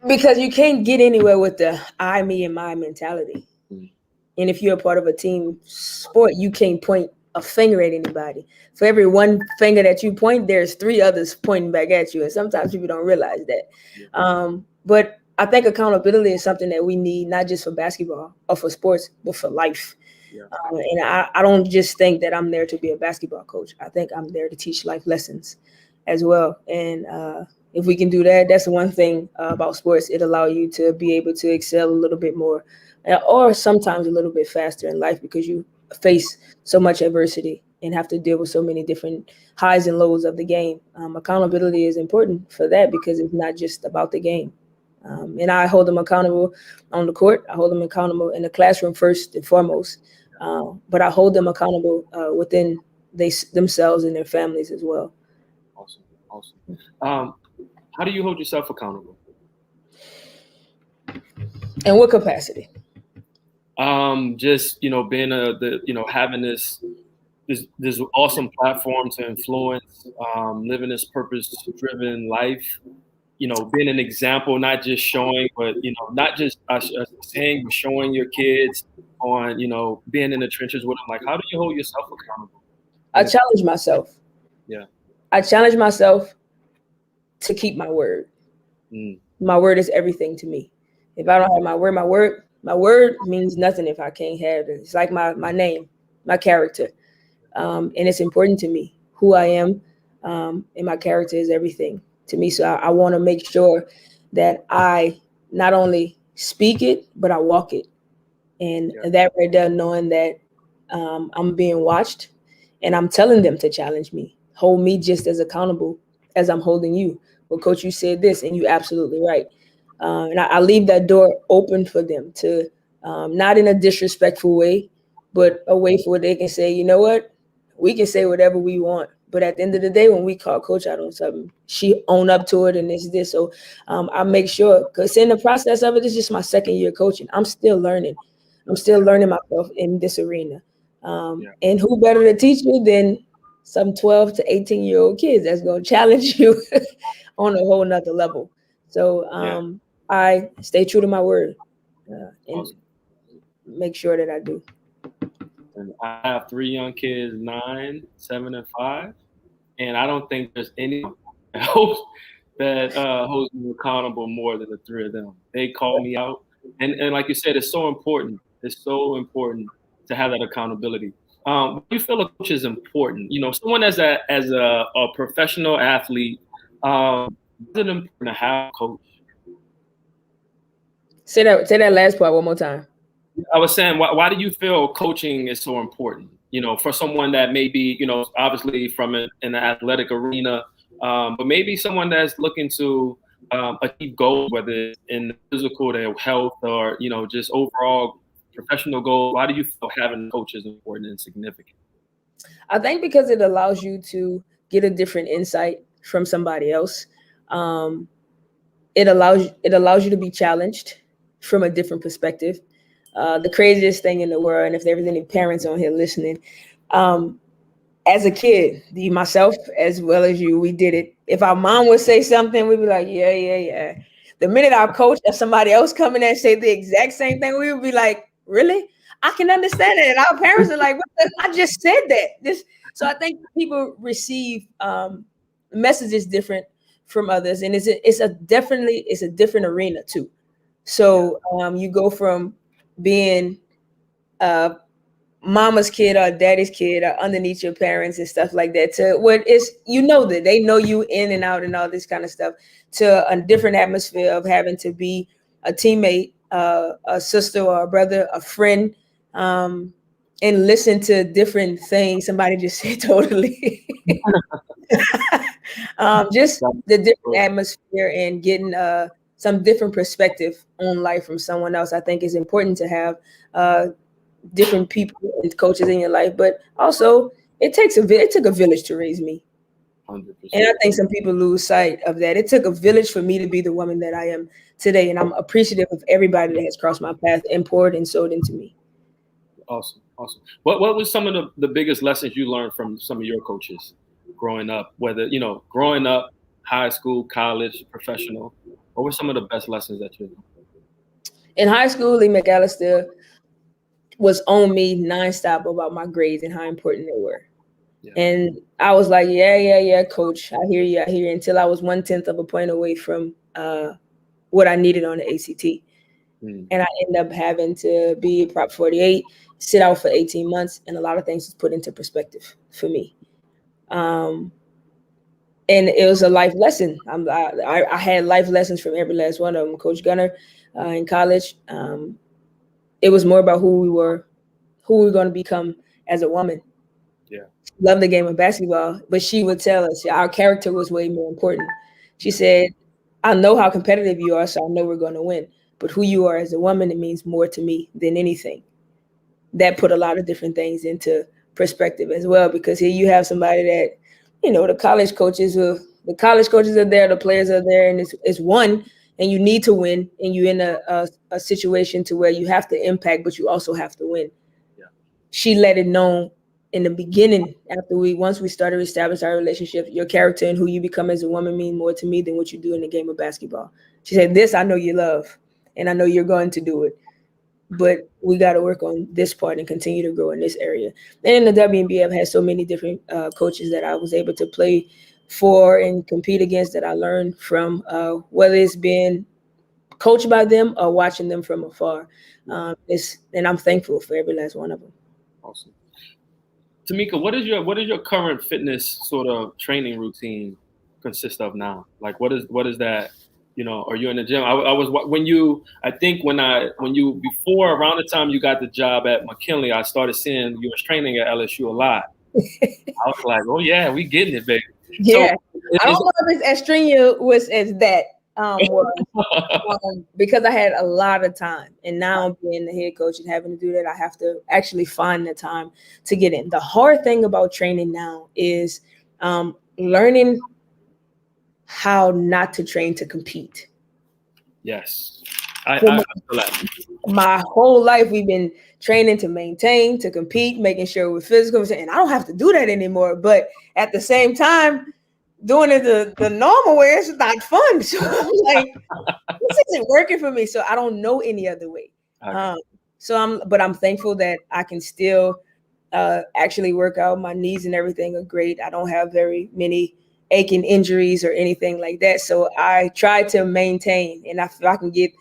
Because you can't get anywhere with the I, me, and my mentality. And if you're a part of a team sport, you can't point a finger at anybody. For every one finger that you point, there's 3 others pointing back at you. And sometimes people don't realize that. But I think accountability is something that we need, not just for basketball or for sports, but for life. And I don't just think that I'm there to be a basketball coach. I think I'm there to teach life lessons as well. And if we can do that, that's the one thing about sports. It allows you to be able to excel a little bit more or sometimes a little bit faster in life because you face so much adversity and have to deal with so many different highs and lows of the game. Accountability is important for that because it's not just about the game. And I hold them accountable on the court. I hold them accountable in the classroom first and foremost. but I hold them accountable within themselves and their families as well. Awesome. How do you hold yourself accountable? In what capacity? Just being having this awesome platform to influence, living this purpose-driven life. Being an example, not just showing, but not just saying, but showing your kids on, being in the trenches with them. Like, how do you hold yourself accountable? I challenge myself. Yeah. I challenge myself to keep my word. My word is everything to me. If I don't have my word means nothing if I can't have it. It's like my name, my character. And it's important to me who I am. And my character is everything to me. So I want to make sure that I not only speak it, but I walk it. And that right there, knowing that I'm being watched and I'm telling them to challenge me, hold me just as accountable as I'm holding you. Well, coach, you said this and you're absolutely right. And I leave that door open for them to, not in a disrespectful way, but a way for where they can say, you know what, we can say whatever we want. But at the end of the day, when we call coach out on something, she own up to it and it's this. So I make sure, because in the process of it, it's just my second year coaching. I'm still learning. I'm still learning myself in this arena. And who better to teach you than some 12 to 18-year-old kids that's going to challenge you on a whole nother level. So I stay true to my word and make sure that I do. And I have 3 young kids, 9, 7, and 5. And I don't think there's anyone that holds me accountable more than the 3 of them. They call me out. And like you said, it's so important. It's so important to have that accountability. You feel a coach is important. Someone as a professional athlete, is it important to have a coach? Say that last part one more time. I was saying, why do you feel coaching is so important? For someone that may be, obviously from in the athletic arena, but maybe someone that's looking to achieve goals, whether it's in the physical, their health, or just overall professional goals. Why do you feel having a coach is important and significant? I think because it allows you to get a different insight from somebody else. It allows you to be challenged from a different perspective. The craziest thing in the world, and if there was any parents on here listening, as a kid, myself as well as you, we did it. If our mom would say something, we'd be like, yeah. The minute our coach or somebody else come in and say the exact same thing, we would be like, really? I can understand it. And our parents are like, I just said that. So I think people receive messages different from others, and it's a different arena too. So you go from being mama's kid or daddy's kid or underneath your parents and stuff like that to what is, that they know you in and out and all this kind of stuff, to a different atmosphere of having to be a teammate, a sister or a brother, a friend, and listen to different things somebody just said totally. Just the different atmosphere and getting some different perspective on life from someone else, I think is important to have different people and coaches in your life. But also it took a village to raise me. 100%. And I think some people lose sight of that. It took a village for me to be the woman that I am today. And I'm appreciative of everybody that has crossed my path and poured and sowed into me. Awesome. What was some of the biggest lessons you learned from some of your coaches growing up, whether, growing up, high school, college, professional? What were some of the best lessons that you learned? In high school, Lee McAllister was on me nonstop about my grades and how important they were. Yeah. And I was like, yeah, coach, I hear you, until I was 1/10 of a point away from what I needed on the ACT. And I ended up having to be Prop 48, sit out for 18 months, and a lot of things was put into perspective for me. And it was a life lesson. I had life lessons from every last one of them. Coach Gunner in college, it was more about who we were going to become as a woman. Yeah, love the game of basketball, but she would tell us our character was way more important. She said, I know how competitive you are, so I know we're going to win. But who you are as a woman, it means more to me than anything. that put a lot of different things into perspective as well, because here you have somebody that, the college coaches are there, the players are there, and it's one, and you need to win, and you're in a situation to where you have to impact, but you also have to win. Yeah. She let it known in the beginning, once we started to establish our relationship, your character and who you become as a woman mean more to me than what you do in the game of basketball. She said, this I know you love, and I know you're going to do it, but we got to work on this part and continue to grow in this area. And in the WNBA, I've had so many different coaches that I was able to play for and compete against, that I learned from, whether it's being coached by them or watching them from afar. And I'm thankful for every last one of them. Awesome. Tamika, what is your current fitness sort of training routine consist of now? Like, what is that? Are you in the gym? I was when you before around the time you got the job at McKinley, I started seeing you was training at LSU a lot. I was like, oh yeah, we getting it, baby. Yeah, so I don't know if it's as strenuous as that. Because I had a lot of time, and now being the head coach and having to do that, I have to actually find the time to get in. The hard thing about training now is learning how not to train to compete. Yes. My whole life we've been training to maintain, to compete, making sure we're physical, and I don't have to do that anymore. But at the same time, doing it the normal way, it's not fun. So I'm like, this isn't working for me. So I don't know any other way. Okay. But I'm thankful that I can still actually work out. My knees and everything are great. I don't have very many aching injuries or anything like that. So I try to maintain, and if I can get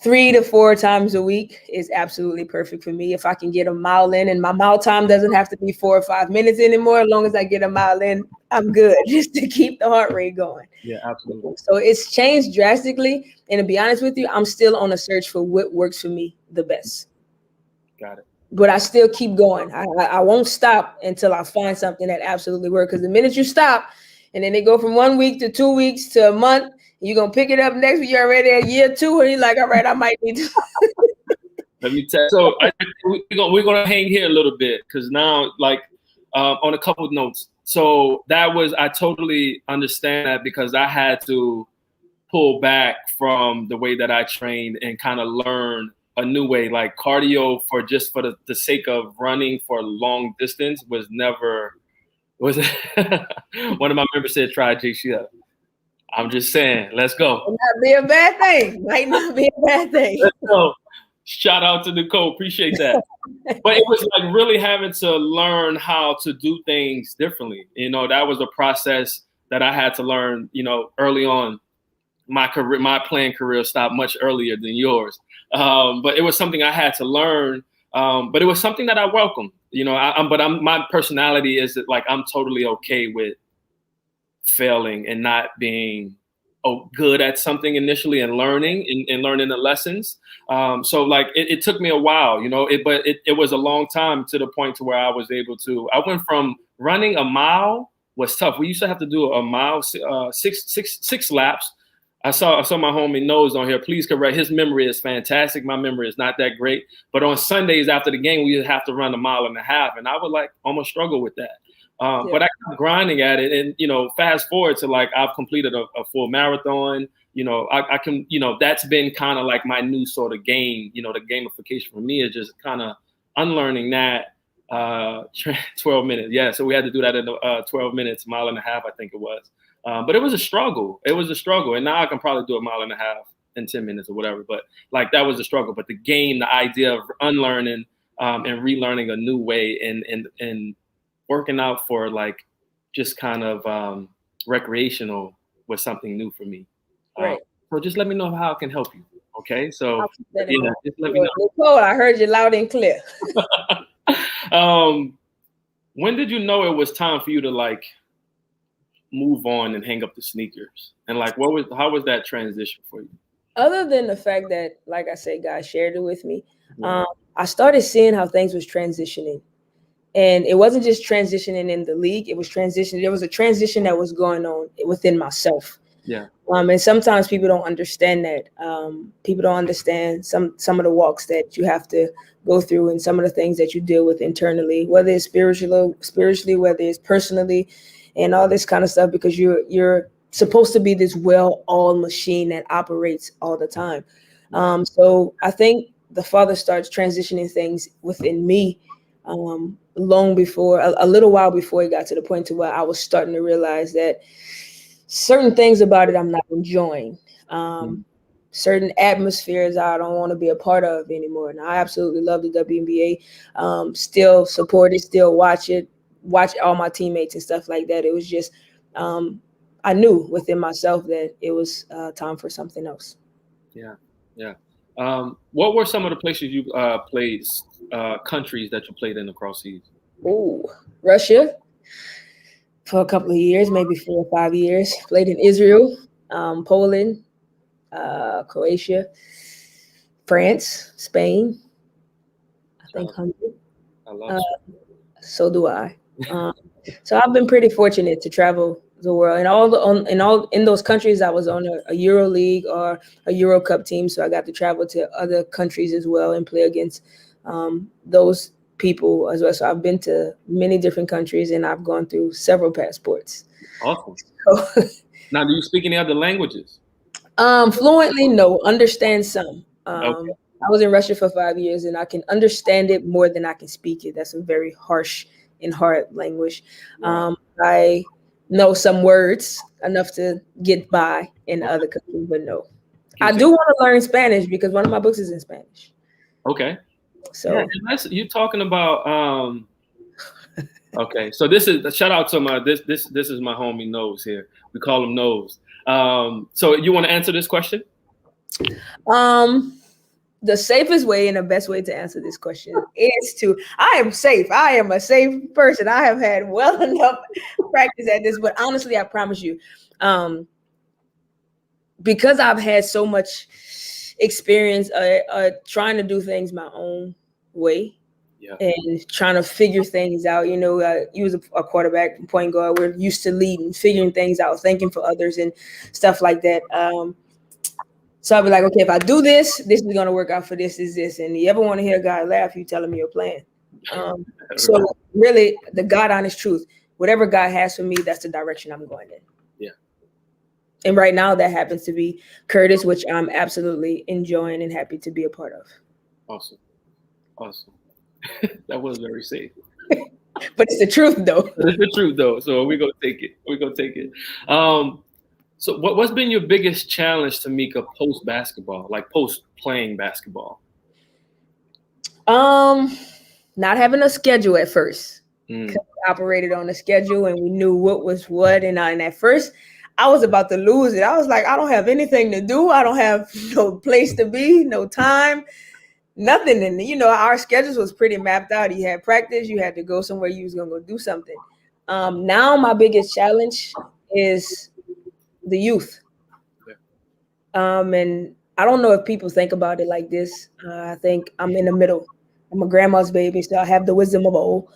3 to 4 times a week is absolutely perfect for me. If I can get a mile in, and my mile time doesn't have to be 4 or 5 minutes anymore, as long as I get a mile in, I'm good, just to keep the heart rate going. Yeah, absolutely. So it's changed drastically. And to be honest with you, I'm still on a search for what works for me the best. Got it. But I still keep going. I won't stop until I find something that absolutely works. Because the minute you stop, and then they go from 1 week to 2 weeks to a month, you're going to pick it up next week. You're already at year 2. And you're like, all right, I might need to. Let me tell you. So we're going to hang here a little bit, because now, like, on a couple of notes. So I totally understand that, because I had to pull back from the way that I trained and kind of learn a new way. Like, cardio for the sake of running for long distance was one of my members said, try JCF. I'm just saying, let's go. Might not be a bad thing. Might not be a bad thing. Let's go. Shout out to Nicole. Appreciate that. But it was like really having to learn how to do things differently. That was a process that I had to learn, early on. My playing career stopped much earlier than yours. But it was something I had to learn. But it was something that I welcomed. My personality is that, like, I'm totally okay with failing and not being good at something initially, and learning the lessons. So like it took me a while, but it was a long time, to the point to where I was able to. I went from running a mile was tough. We used to have to do a mile, six laps. I saw my homie Nose on here. Please correct. His memory is fantastic. My memory is not that great. But on Sundays after the game, we would have to run a mile and a half, and I would like almost struggle with that. But I kept grinding at it, and fast forward to, like, I've completed a full marathon. I can, that's been kind of like my new sort of game. The gamification for me is just kind of unlearning that 12 minutes. Yeah, so we had to do that in 12 minutes, mile and a half, I think it was. But it was a struggle. And now I can probably do a mile and a half in 10 minutes or whatever. But like, that was a struggle. But the idea of unlearning and relearning a new way, and working out for, like, just kind of recreational was something new for me. Right. So just let me know how I can help you. Okay. So just let me know. Nicole, I heard you loud and clear. When did you know it was time for you to, like, move on and hang up the sneakers? And, like, how was that transition for you? Other than the fact that, like I said, God shared it with me, I started seeing how things was transitioning. And it wasn't just transitioning in the league. It was transitioning. There was a transition that was going on within myself. Yeah. And sometimes people don't understand that. People don't understand some of the walks that you have to go through and some of the things that you deal with internally, whether it's spiritually, whether it's personally, and all this kind of stuff, because you're supposed to be this well-oiled machine that operates all the time. So I think the Father starts transitioning things within me long before, a little while before it got to the point to where I was starting to realize that certain things about it I'm not enjoying. Certain atmospheres I don't want to be a part of anymore. And I absolutely love the WNBA. Still support it, still watch it, watch all my teammates and stuff like that. It was just, I knew within myself that it was time for something else. Yeah, yeah. What were some of the places you played, countries that you played in across seas? Ooh, Russia for a couple of years, maybe 4 or 5 years. Played in Israel, Poland, Croatia, France, Spain, I think Hungary. I love So do I. So I've been pretty fortunate to travel the world, and in those countries I was on a Euro League or a Euro Cup team, so I got to travel to other countries as well and play against those people as well. So I've been to many different countries and I've gone through several passports. Awesome. So, now, do you speak any other languages? Fluently, no. Understand some. Okay. I was in Russia for 5 years and I can understand it more than I can speak it. That's a very harsh and hard language. I know some words enough to get by in other countries, but no. I do want to learn Spanish because one of my books is in Spanish. Okay. So yeah, you talking about okay. So this is a shout out to my this is my homie Nose here. We call him Nose. So you want to answer this question? The safest way and the best way to answer this question is I am safe. I am a safe person. I have had well enough practice at this, but honestly, I promise you, because I've had so much experience trying to do things my own way and trying to figure things out. You know, you was a quarterback, point guard. We're used to leading, figuring things out, thinking for others and stuff like that. So I'll be like, okay, if I do this, this is going to work out for this, is this. And you ever want to hear a guy laugh, you tell him your plan. So really, the God honest truth, whatever God has for me, that's the direction I'm going in. Yeah. And right now that happens to be Curtis, which I'm absolutely enjoying and happy to be a part of. Awesome. That was very safe. But it's the truth, though. It's the truth, though. So we're going to take it. So what's been your biggest challenge, Temeka, post basketball, like post playing basketball? Not having a schedule at first. We operated on a schedule and we knew what was what. And at first I was about to lose it. I was like, I don't have anything to do. I don't have no place to be, no time, nothing. And our schedules was pretty mapped out. You had practice, you had to go somewhere, you was gonna go do something. Now my biggest challenge is the youth. And I don't know if people think about it like this. I think I'm in the middle. I'm a grandma's baby, so I have the wisdom of old.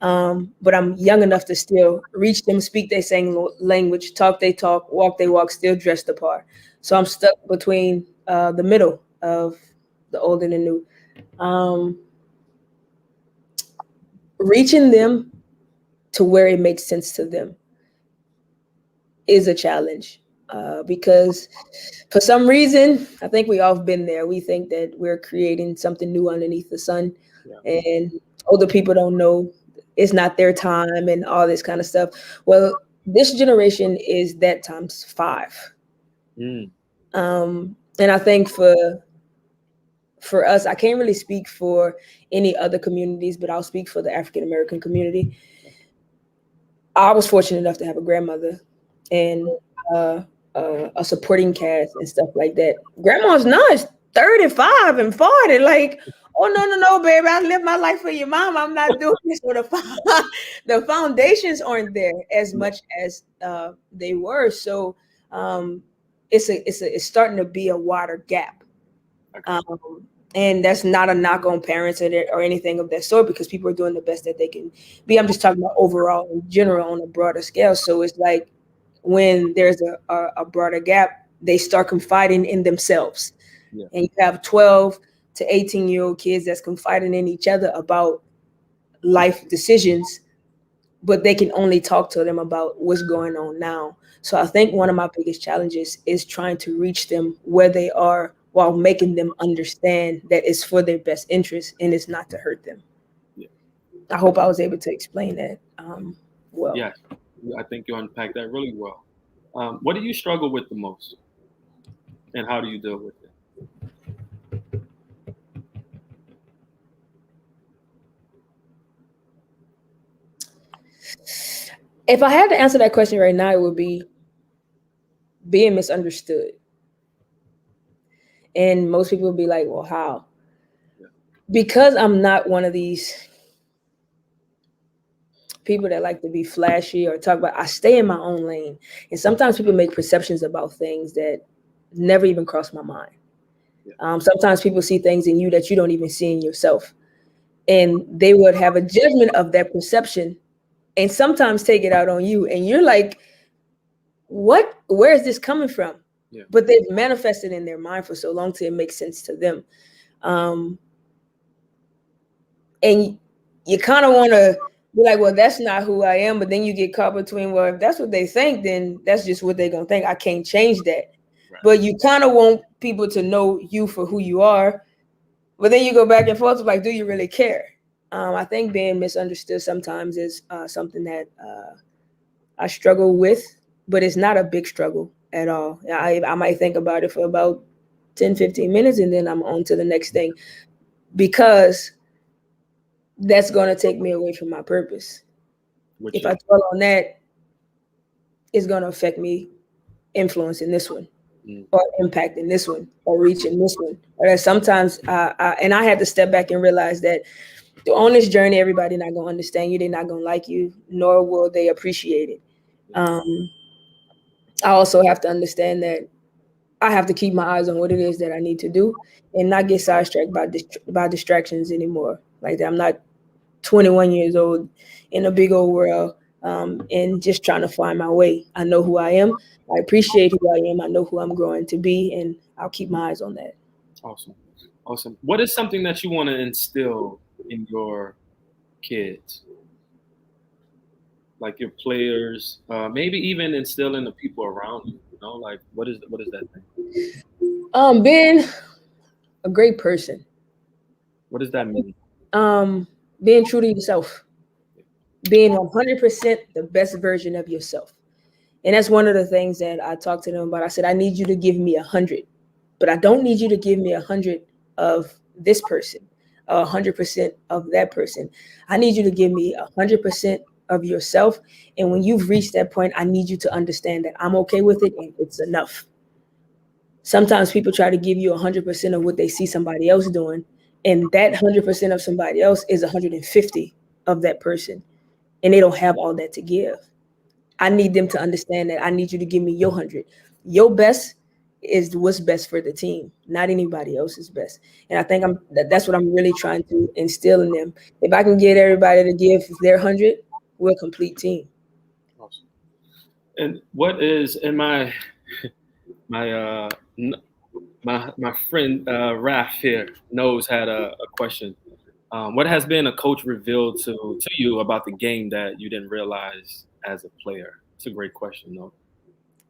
But I'm young enough to still reach them, speak their same language, talk they talk, walk they walk, still dressed the part. So I'm stuck between the middle of the old and the new. Reaching them to where it makes sense to them is a challenge because for some reason, I think we all have been there. We think that we're creating something new underneath the sun, and older people don't know it's not their time and all this kind of stuff. Well, this generation is that times 5. And I think for us, I can't really speak for any other communities, but I'll speak for the African American community. I was fortunate enough to have a grandmother and a supporting cast and stuff like that. Grandma's now is 35 and 40. Like, oh no, baby, I live my life for your mom. I'm not doing this. So the foundations aren't there as much as they were. So it's starting to be a wider gap. And that's not a knock on parents or anything of that sort, because people are doing the best that they can be. I'm just talking about overall in general on a broader scale. So it's like when there's a broader gap, they start confiding in themselves. Yeah. And you have 12 to 18-year-old kids that's confiding in each other about life decisions, but they can only talk to them about what's going on now. So I think one of my biggest challenges is trying to reach them where they are while making them understand that it's for their best interest and it's not to hurt them. Yeah. I hope I was able to explain that well. Yes, I think you unpacked that really well. What do you struggle with the most, and how do you deal with it? If I had to answer that question right now, it would be being misunderstood. And most people would be like, well, how? Because I'm not one of these people that like to be flashy or talk about, I stay in my own lane. And sometimes people make perceptions about things that never even crossed my mind. Sometimes people see things in you that you don't even see in yourself. And they would have a judgment of that perception and sometimes take it out on you. And you're like, where is this coming from? Yeah. But they've manifested in their mind for so long till it makes sense to them. And you kind of want to be like, well, that's not who I am. But then you get caught between, well, if that's what they think, then that's just what they're going to think. I can't change that. Right. But you kind of want people to know you for who you are. But then you go back and forth, like, do you really care? I think being misunderstood sometimes is something that I struggle with, but it's not a big struggle at all. I might think about it for about 10, 15 minutes, and then I'm on to the next thing, because that's going to take me away from my purpose. If I dwell on that, it's going to affect me influencing this one, or impacting this one, or reaching this one. Or that sometimes, and I had to step back and realize that on this journey, everybody not going to understand you. They're not going to like you, nor will they appreciate it. I also have to understand that I have to keep my eyes on what it is that I need to do and not get sidetracked by distractions anymore. Like, I'm not 21 years old in a big old world and just trying to find my way. I know who I am. I appreciate who I am. I know who I'm growing to be, and I'll keep my eyes on that. Awesome. What is something that you want to instill in your kids? Like your players, maybe even instill in the people around you, like what is that thing? Being a great person. What does that mean? Being true to yourself. Being 100% the best version of yourself. And that's one of the things that I talked to them about. I said, I need you to give me 100, but I don't need you to give me 100 of this person, 100% of that person. I need you to give me 100% of yourself. And when you've reached that point, I need you to understand that I'm okay with it and it's enough. Sometimes people try to give you 100% of what they see somebody else doing. And that 100% of somebody else is 150 of that person. And they don't have all that to give. I need them to understand that I need you to give me your 100. Your best is what's best for the team, not anybody else's best. And I think that's what I'm really trying to instill in them. If I can get everybody to give their 100, we're a complete team. Awesome. And what is in my friend Raf here knows had a question. What has been a coach revealed to you about the game that you didn't realize as a player? It's a great question, though.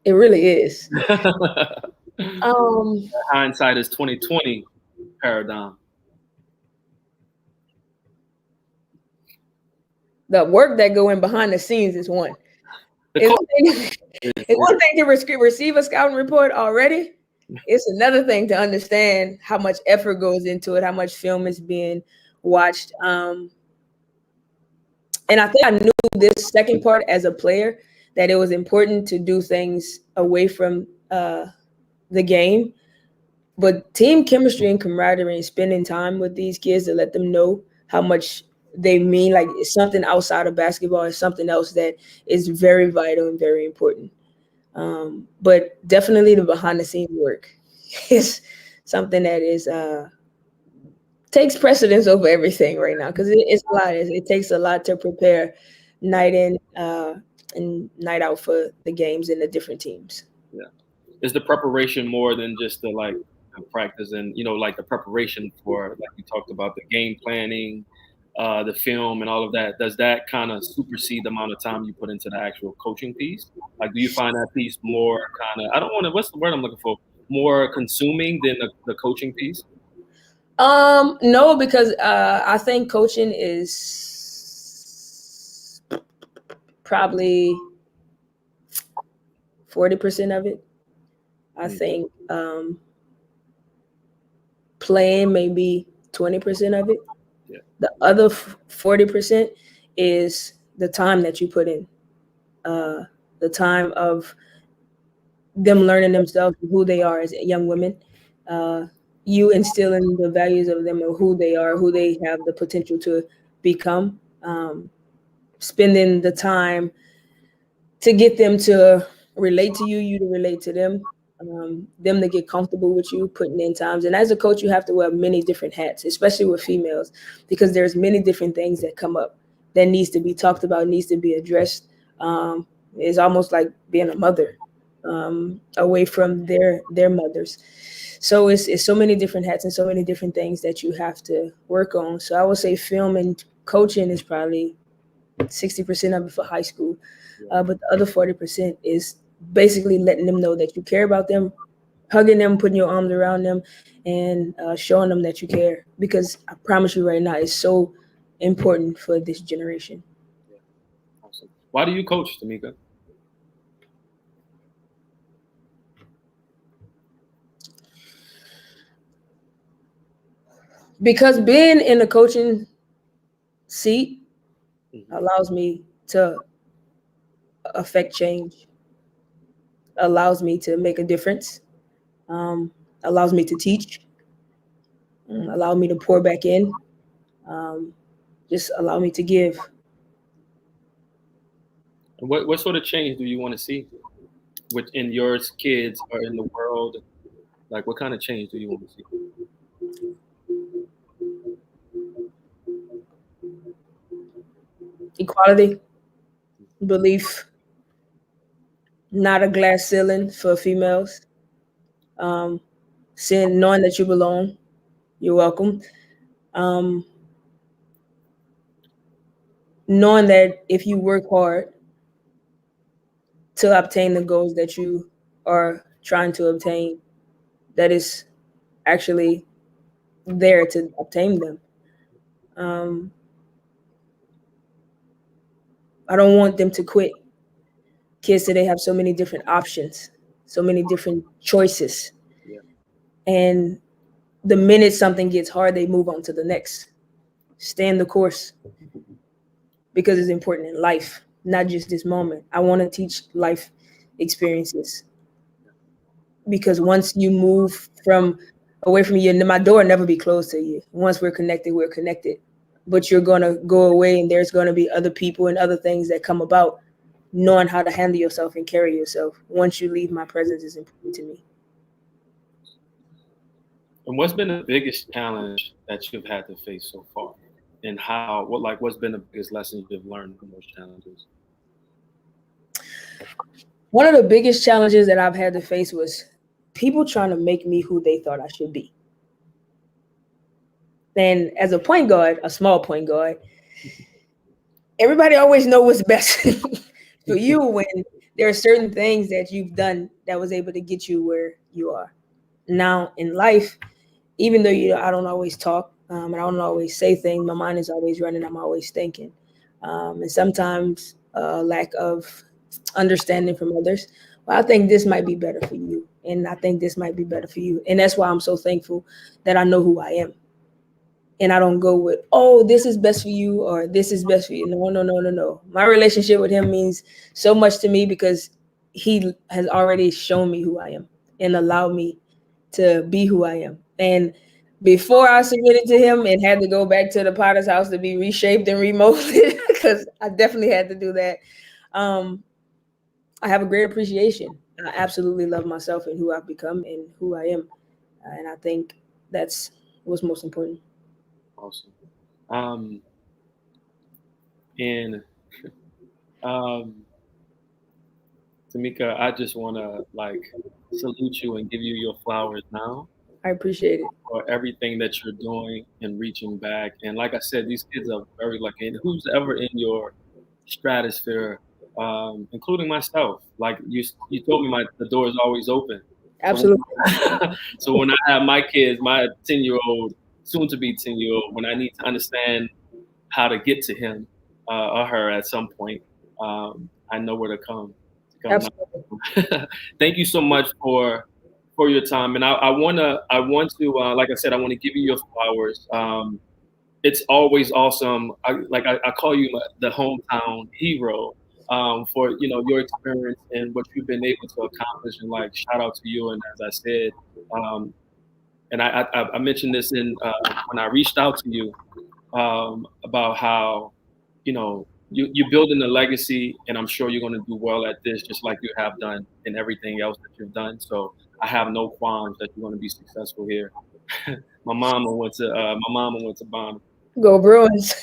It really is. Hindsight is 20/20 paradigm. The work that go in behind the scenes is one. It's one thing to receive a scouting report already. It's another thing to understand how much effort goes into it, how much film is being watched. And I think I knew this second part as a player, that it was important to do things away from the game. But team chemistry and camaraderie and spending time with these kids to let them know how much they mean, like it's something outside of basketball, is something else that is very vital and very important. But definitely the behind the scenes work is something that is takes precedence over everything right now, because it's a lot. It takes a lot to prepare night in, and night out for the games and the different teams. Yeah. Is the preparation more than just the practice and like the preparation for, like you talked about, the game planning, the film and all of that? Does that kind of supersede the amount of time you put into the actual coaching piece? Like, do you find that piece more kind of, I don't want to, what's the word I'm looking for, more consuming than the coaching piece? No, because I think coaching is probably 40% of it. I think playing maybe 20% of it. Yeah. The other 40% is the time that you put in, the time of them learning themselves, who they are as young women. You instilling the values of them, of who they are, who they have the potential to become. Spending the time to get them to relate to you, you to relate to them, them to get comfortable with you, putting in times. And as a coach, you have to wear many different hats, especially with females, because there's many different things that come up that needs to be talked about, needs to be addressed. It's almost like being a mother away from their mothers. So it's so many different hats and so many different things that you have to work on. So I would say film and coaching is probably 60% of it for high school. But the other 40% is basically letting them know that you care about them, hugging them, putting your arms around them, and showing them that you care. Because I promise you right now, it's so important for this generation. Yeah. Awesome. Why do you coach, Temeka? Because being in the coaching seat allows me to affect change, allows me to make a difference, allows me to teach, allow me to pour back in, just allow me to give. And what sort of change do you want to see within your kids or in the world? Like, what kind of change do you want to see? Equality, belief, not a glass ceiling for females. Um, Seeing, knowing that you belong, you're welcome. Um, Knowing that if you work hard to obtain the goals that you are trying to obtain, that is actually there to obtain them. Um, I don't want them to quit. Kids today have so many different options, so many different choices. Yeah. And the minute something gets hard, they move on to the next. Stay in the course because it's important in life, not just this moment. I want to teach life experiences because once you move from away from you, my door never be closed to you. Once we're connected, we're connected. But you're gonna go away, and there's gonna be other people and other things that come about. Knowing how to handle yourself and carry yourself once you leave my presence is important to me. And what's been the biggest challenge that you've had to face so far? And what's been the biggest lessons you've learned from those challenges? One of the biggest challenges that I've had to face was people trying to make me who they thought I should be. And as a point guard, a small point guard, everybody always know what's best for you when there are certain things that you've done that was able to get you where you are. Now in life, even though I don't always talk and I don't always say things, my mind is always running. I'm always thinking, and sometimes lack of understanding from others. Well, I think this might be better for you, and I think this might be better for you, and that's why I'm so thankful that I know who I am, and I don't go with, oh, this is best for you or this is best for you. No, no, no, no, no. My relationship with him means so much to me because he has already shown me who I am and allowed me to be who I am. And before I submitted to him and had to go back to the Potter's house to be reshaped and remolded, because I definitely had to do that, I have a great appreciation. I absolutely love myself and who I've become and who I am. And I think that's what's most important. Awesome. And um, Tameka, I just want to salute you and give you your flowers now I appreciate it. for everything that you're doing and reaching back. And like I said, these kids are very lucky. And who's ever in your stratosphere, including myself, like you told me, the door is always open. So Absolutely. so when I have my kids, my 10-year-old, soon to be 10-year-old, when I need to understand how to get to him or her at some point, I know where to come. Absolutely. Thank you so much for your time, and I want to like I said, I want to give you your flowers. It's always awesome. I call you the hometown hero for your experience and what you've been able to accomplish. And like shout out to you. And as I said, um, and I mentioned this in when I reached out to you about how you're building a legacy, and I'm sure you're going to do well at this, just like you have done in everything else that you've done. So I have no qualms that you're going to be successful here. My mama went to Bonn. Go Bruins.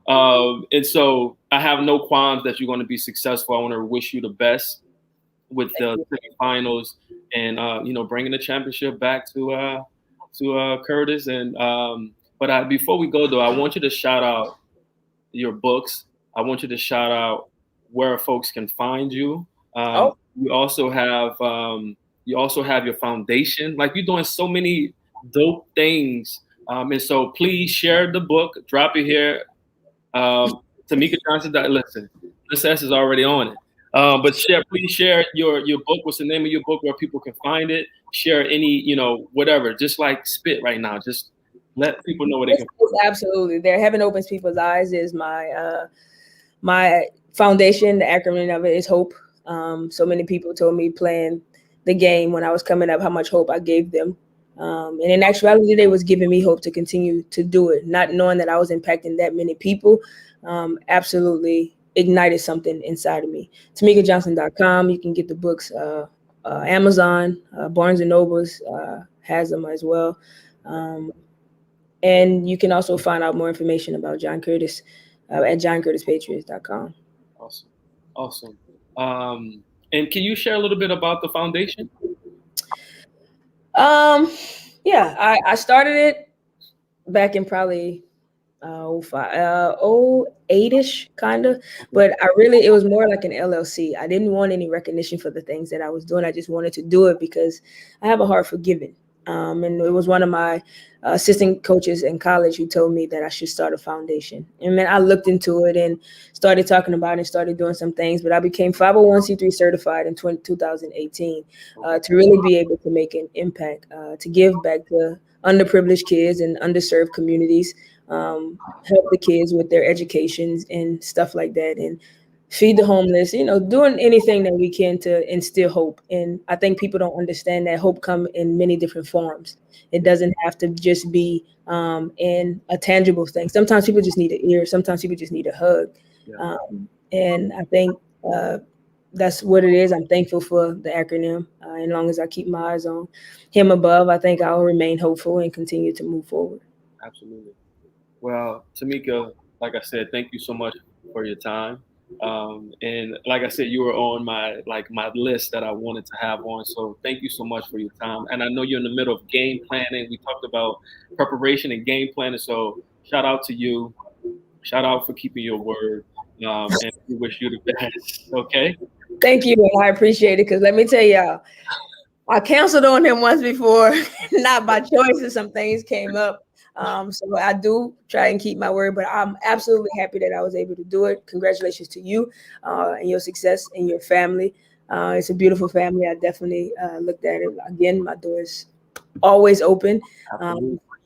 And so I have no qualms that you're going to be successful. I want to wish you the best with the semifinals and bringing the championship back to Curtis. And but before we go though, I want you to shout out your books. I want you to shout out where folks can find you. Oh. You also have your foundation. Like you're doing so many dope things. And so please share the book. Drop it here. Temeka Johnson. Listen, Miss S is already on it. But please share your book. What's the name of your book? Where people can find it. Share any whatever. Just like spit right now. Just let people know where they can. Absolutely, there. Heaven Opens People's Eyes is my foundation. The acronym of it is HOPE. So many people told me playing the game when I was coming up how much hope I gave them. And in actuality, they was giving me hope to continue to do it, not knowing that I was impacting that many people. Absolutely ignited something inside of me. TamekaJohnson.com. You can get the books. Amazon, Barnes and Nobles has them as well. And you can also find out more information about John Curtis at johncurtispatriots.com. Awesome. And can you share a little bit about the foundation? Yeah, I started it back in probably 08-ish kind of, but it was more like an LLC. I didn't want any recognition for the things that I was doing. I just wanted to do it because I have a heart for giving. And it was one of my assistant coaches in college who told me that I should start a foundation. And then I looked into it and started talking about it and started doing some things. But I became 501c3 certified in 2018 to really be able to make an impact, to give back to underprivileged kids and underserved communities, help the kids with their educations and stuff like that. And feed the homeless, doing anything that we can to instill hope. And I think people don't understand that hope come in many different forms. It doesn't have to just be in a tangible thing. Sometimes people just need an ear. Sometimes people just need a hug. Yeah. And I think that's what it is. I'm thankful for the acronym. As long as I keep my eyes on him above, I think I'll remain hopeful and continue to move forward. Absolutely. Well, Tameka, like I said, thank you so much for your time. And like I said, you were on my list that I wanted to have on. So thank you so much for your time. And I know you're in the middle of game planning. We talked about preparation and game planning. So shout out to you. Shout out for keeping your word. And we wish you the best. Okay. Thank you. I appreciate it. Because let me tell y'all, I canceled on him once before, not by choice, and some things came up. So I do try and keep my word, but I'm absolutely happy that I was able to do it. Congratulations to you and your success and your family. It's a beautiful family. I definitely looked at it. Again, my door is always open.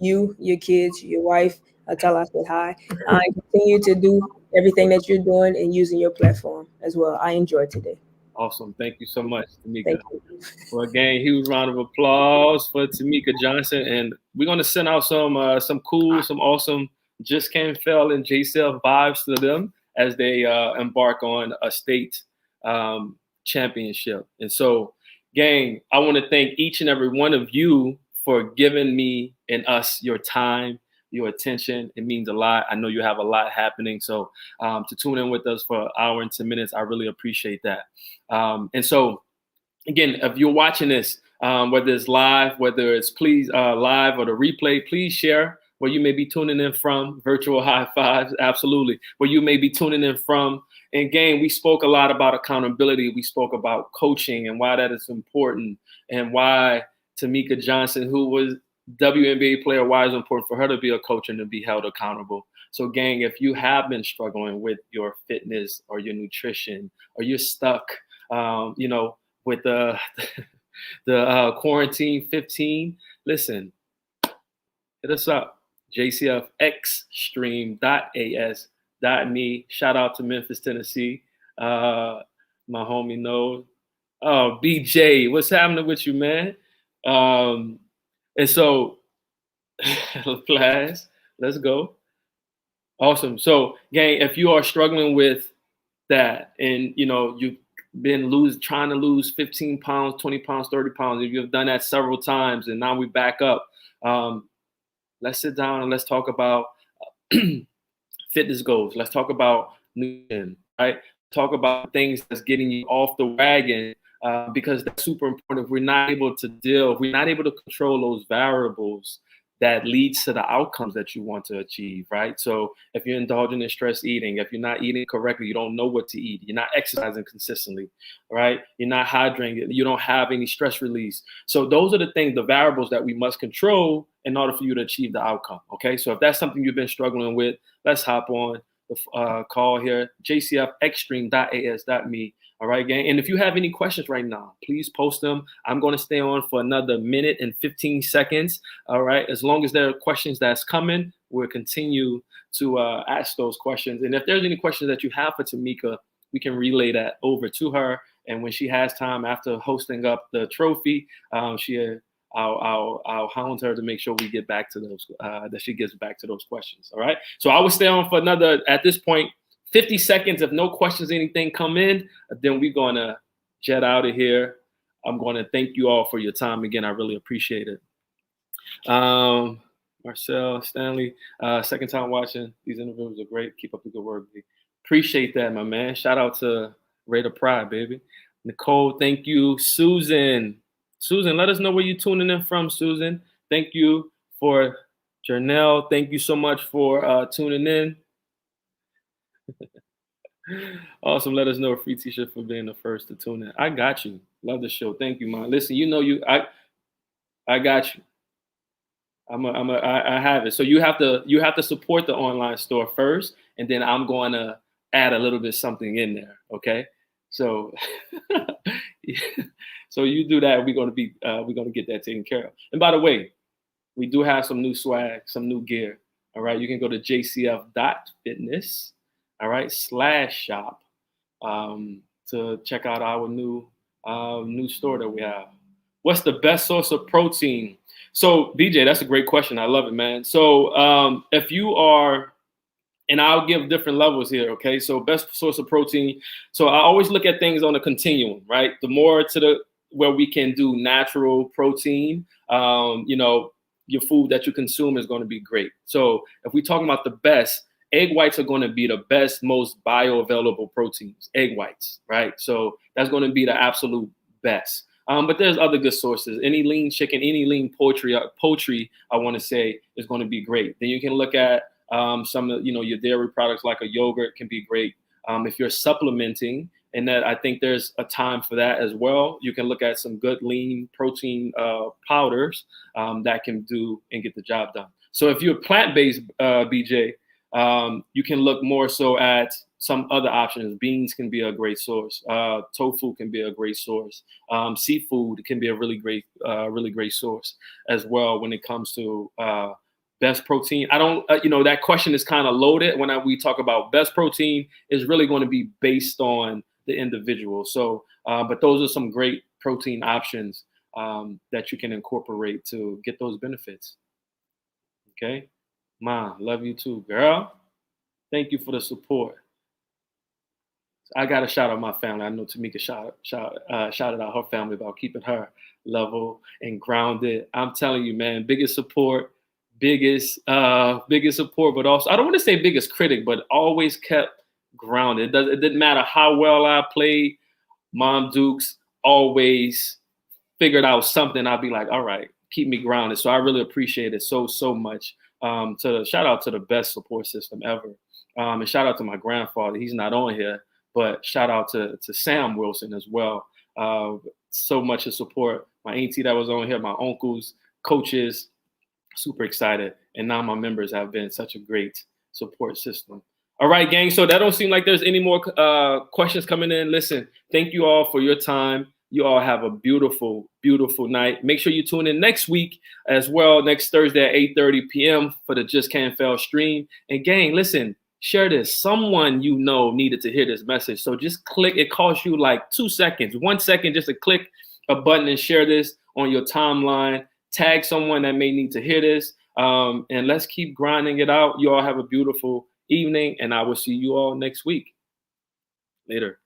You, your kids, your wife, tell us that hi. Continue to do everything that you're doing and using your platform as well. I enjoyed today. Awesome. Thank you so much, Tameka. Well, again, huge round of applause for Temeka Johnson. And we're going to send out some cool, some awesome Just Can't Fail and JCL vibes to them as they embark on a state championship. And so, gang, I want to thank each and every one of you for giving me and us your time, your attention. It means a lot. I know you have a lot happening. So to tune in with us for an hour and 10 minutes, I really appreciate that. And so, again, if you're watching this, whether it's live, whether it's live or the replay, please share where you may be tuning in from. Virtual high fives, absolutely. Where you may be tuning in from. And again, we spoke a lot about accountability. We spoke about coaching and why that is important, and why Temeka Johnson, who was WNBA player, why it's important for her to be a coach and to be held accountable. So, gang, if you have been struggling with your fitness or your nutrition, or you're stuck, with the quarantine 15, listen, hit us up. jcfxstream.as.me. Shout out to Memphis, Tennessee. My homie knows. Oh, BJ, what's happening with you, man? And so, class, let's go. Awesome. So, gang, if you are struggling with that, and you've been trying to lose 15 pounds, 20 pounds, 30 pounds, if you've done that several times and now we back up, let's sit down and let's talk about fitness goals. Let's talk about nutrition, right? Talk about things that's getting you off the wagon, because that's super important. If we're not able to control those variables that leads to the outcomes that you want to achieve, right? So if you're indulging in stress eating, if you're not eating correctly, you don't know what to eat, you're not exercising consistently, right? You're not hydrating, you don't have any stress release. So those are the things, the variables that we must control in order for you to achieve the outcome, okay? So if that's something you've been struggling with, let's hop on the call here, jcfxstream.as.me. All right, gang. And if you have any questions right now, please post them. I'm going to stay on for another minute and 15 seconds. All right. As long as there are questions that's coming, we'll continue to ask those questions. And if there's any questions that you have for Temeka, we can relay that over to her. And when she has time after hosting up the trophy, I'll hound her to make sure we get back to those, that she gets back to those questions. All right. So I will stay on for another, at this point, 50 seconds. If no questions, anything come in, then we're going to jet out of here. I'm going to thank you all for your time again. I really appreciate it. Marcel, Stanley, second time watching. These interviews are great. Keep up the good work, baby. Appreciate that, my man. Shout out to Raider Pride, baby. Nicole, thank you. Susan, let us know where you're tuning in from, Susan. Thank you for Janelle. Thank you so much for tuning in. Awesome. Let us know a free t-shirt for being the first to tune in. I got you. Love the show. Thank you, man. Listen, I got you. I have it. So you have to support the online store first, and then I'm going to add a little bit something in there. Okay. So, so you do that. We're going to get that taken care of. And by the way, we do have some new swag, some new gear. All right. You can go to jcf.fitness. All right, /shop to check out our new store that we have. What's the best source of protein? So, BJ, that's a great question. I love it, man. So, if you are, and I'll give different levels here, okay? So, best source of protein. So, I always look at things on a continuum, right? The more to where we can do natural protein, your food that you consume is going to be great. So, if we're talking about the best, egg whites are going to be the best, most bioavailable proteins, egg whites, right? So that's going to be the absolute best. But there's other good sources. Any lean chicken, any lean poultry, I want to say, is going to be great. Then you can look at some of your dairy products, like a yogurt can be great. If you're supplementing, and that I think there's a time for that as well, you can look at some good lean protein powders that can do and get the job done. So if you're plant-based, BJ, you can look more so at some other options. Beans can be a great source. Tofu can be a great source. Seafood can be a really great source as well when it comes to best protein. I don't, that question is kind of loaded. When we talk about best protein, is really going to be based on the individual. So, but those are some great protein options that you can incorporate to get those benefits. Okay. Ma, love you too, girl. Thank you for the support. I got to shout out my family. I know Temeka shouted out her family about keeping her level and grounded. I'm telling you, man, biggest support, biggest support, but also I don't want to say biggest critic, but always kept grounded. It didn't matter how well I played. Mom Dukes always figured out something. I'd be like, all right, keep me grounded. So I really appreciate it so much. Shout out to the best support system ever. And shout out to my grandfather. He's not on here, but shout out to Sam Wilson as well. So much of support. My auntie that was on here, my uncles, coaches, super excited. And now my members have been such a great support system. All right, gang. So that don't seem like there's any more questions coming in. Listen, thank you all for your time. You all have a beautiful, beautiful night. Make sure you tune in next week as well, next Thursday at 8:30 p.m. for the Just Can't Fail stream. And gang, listen, share this. Someone you know needed to hear this message. So just click. It costs you like 2 seconds, 1 second just to click a button and share this on your timeline. Tag someone that may need to hear this. And let's keep grinding it out. You all have a beautiful evening, and I will see you all next week. Later.